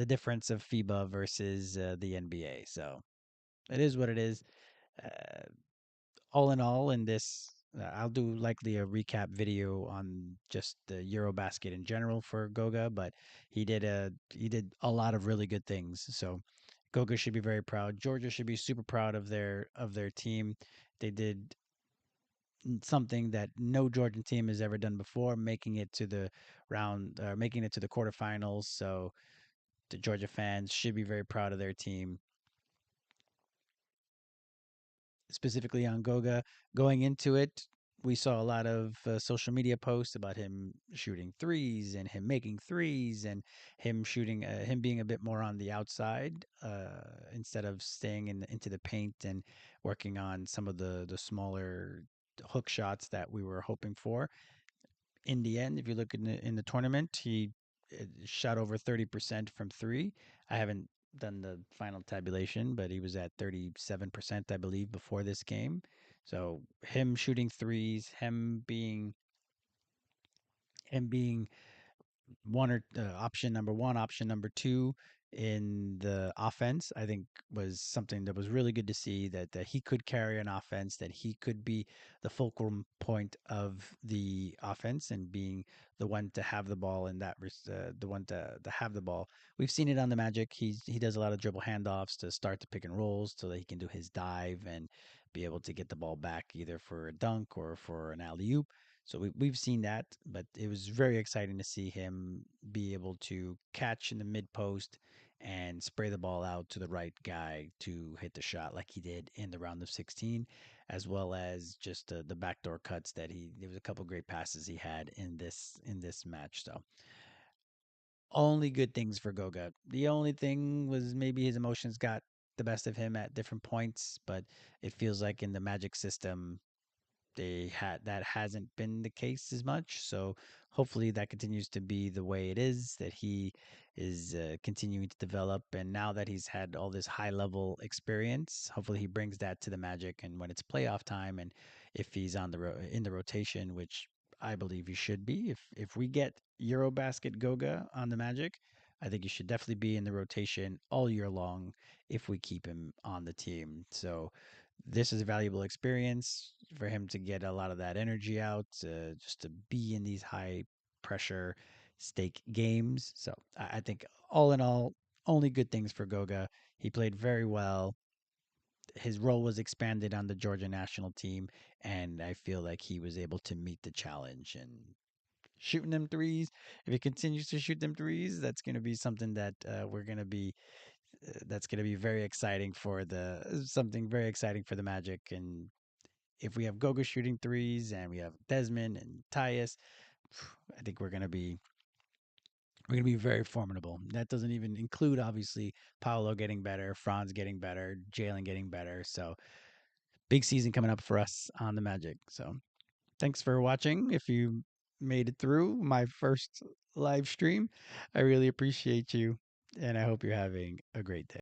difference of FIBA versus the NBA. So it is what it is. Uh, all in all, in this, I'll do likely a recap video on just the EuroBasket in general for Goga, but he did a lot of really good things. So Goga should be very proud. Georgia should be super proud of their team. They did something that no Georgian team has ever done before, making it to the quarterfinals. So the Georgia fans should be very proud of their team, specifically on Goga. Going into it, we saw a lot of social media posts about him shooting threes and him making threes and him being a bit more on the outside instead of staying into the paint and working on some of the smaller hook shots that we were hoping for. In the end, if you look in the tournament, he shot over 30% from three. I haven't done the final tabulation, but he was at 37%, I believe, before this game. So him shooting threes, him being one or option number one, option number two in the offense, I think was something that was really good to see that he could carry an offense, that he could be the fulcrum point of the offense and being the one to have the ball and the one to have the ball. We've seen it on the Magic. He does a lot of dribble handoffs to start the pick and rolls so that he can do his dive and be able to get the ball back either for a dunk or for an alley oop. So we've seen that, but it was very exciting to see him be able to catch in the mid post and spray the ball out to the right guy to hit the shot like he did in the round of 16, as well as just the backdoor cuts that there was a couple great passes he had in this match. So only good things for Goga. The only thing was maybe his emotions got the best of him at different points, but it feels like in the Magic system that hasn't been the case as much. So hopefully that continues to be the way it is, that he is continuing to develop. And now that he's had all this high level experience, hopefully he brings that to the Magic. And when it's playoff time, and if he's in the rotation, which I believe he should be, if we get EuroBasket Goga on the Magic, I think he should definitely be in the rotation all year long if we keep him on the team. So this is a valuable experience for him to get a lot of that energy out, just to be in these high pressure stake games. So I think all in all, only good things for Goga. He played very well. His role was expanded on the Georgia national team, and I feel like he was able to meet the challenge and shooting them threes. If he continues to shoot them threes, that's going to be something that we're going to be that's going to be very exciting for the something very exciting for the Magic. And if we have Goga shooting threes and we have Desmond and Tyus, I think we're gonna be very formidable. That doesn't even include obviously Paolo getting better, Franz getting better, Jalen getting better. So big season coming up for us on the Magic. So thanks for watching. If you made it through my first live stream, I really appreciate you, and I hope you're having a great day.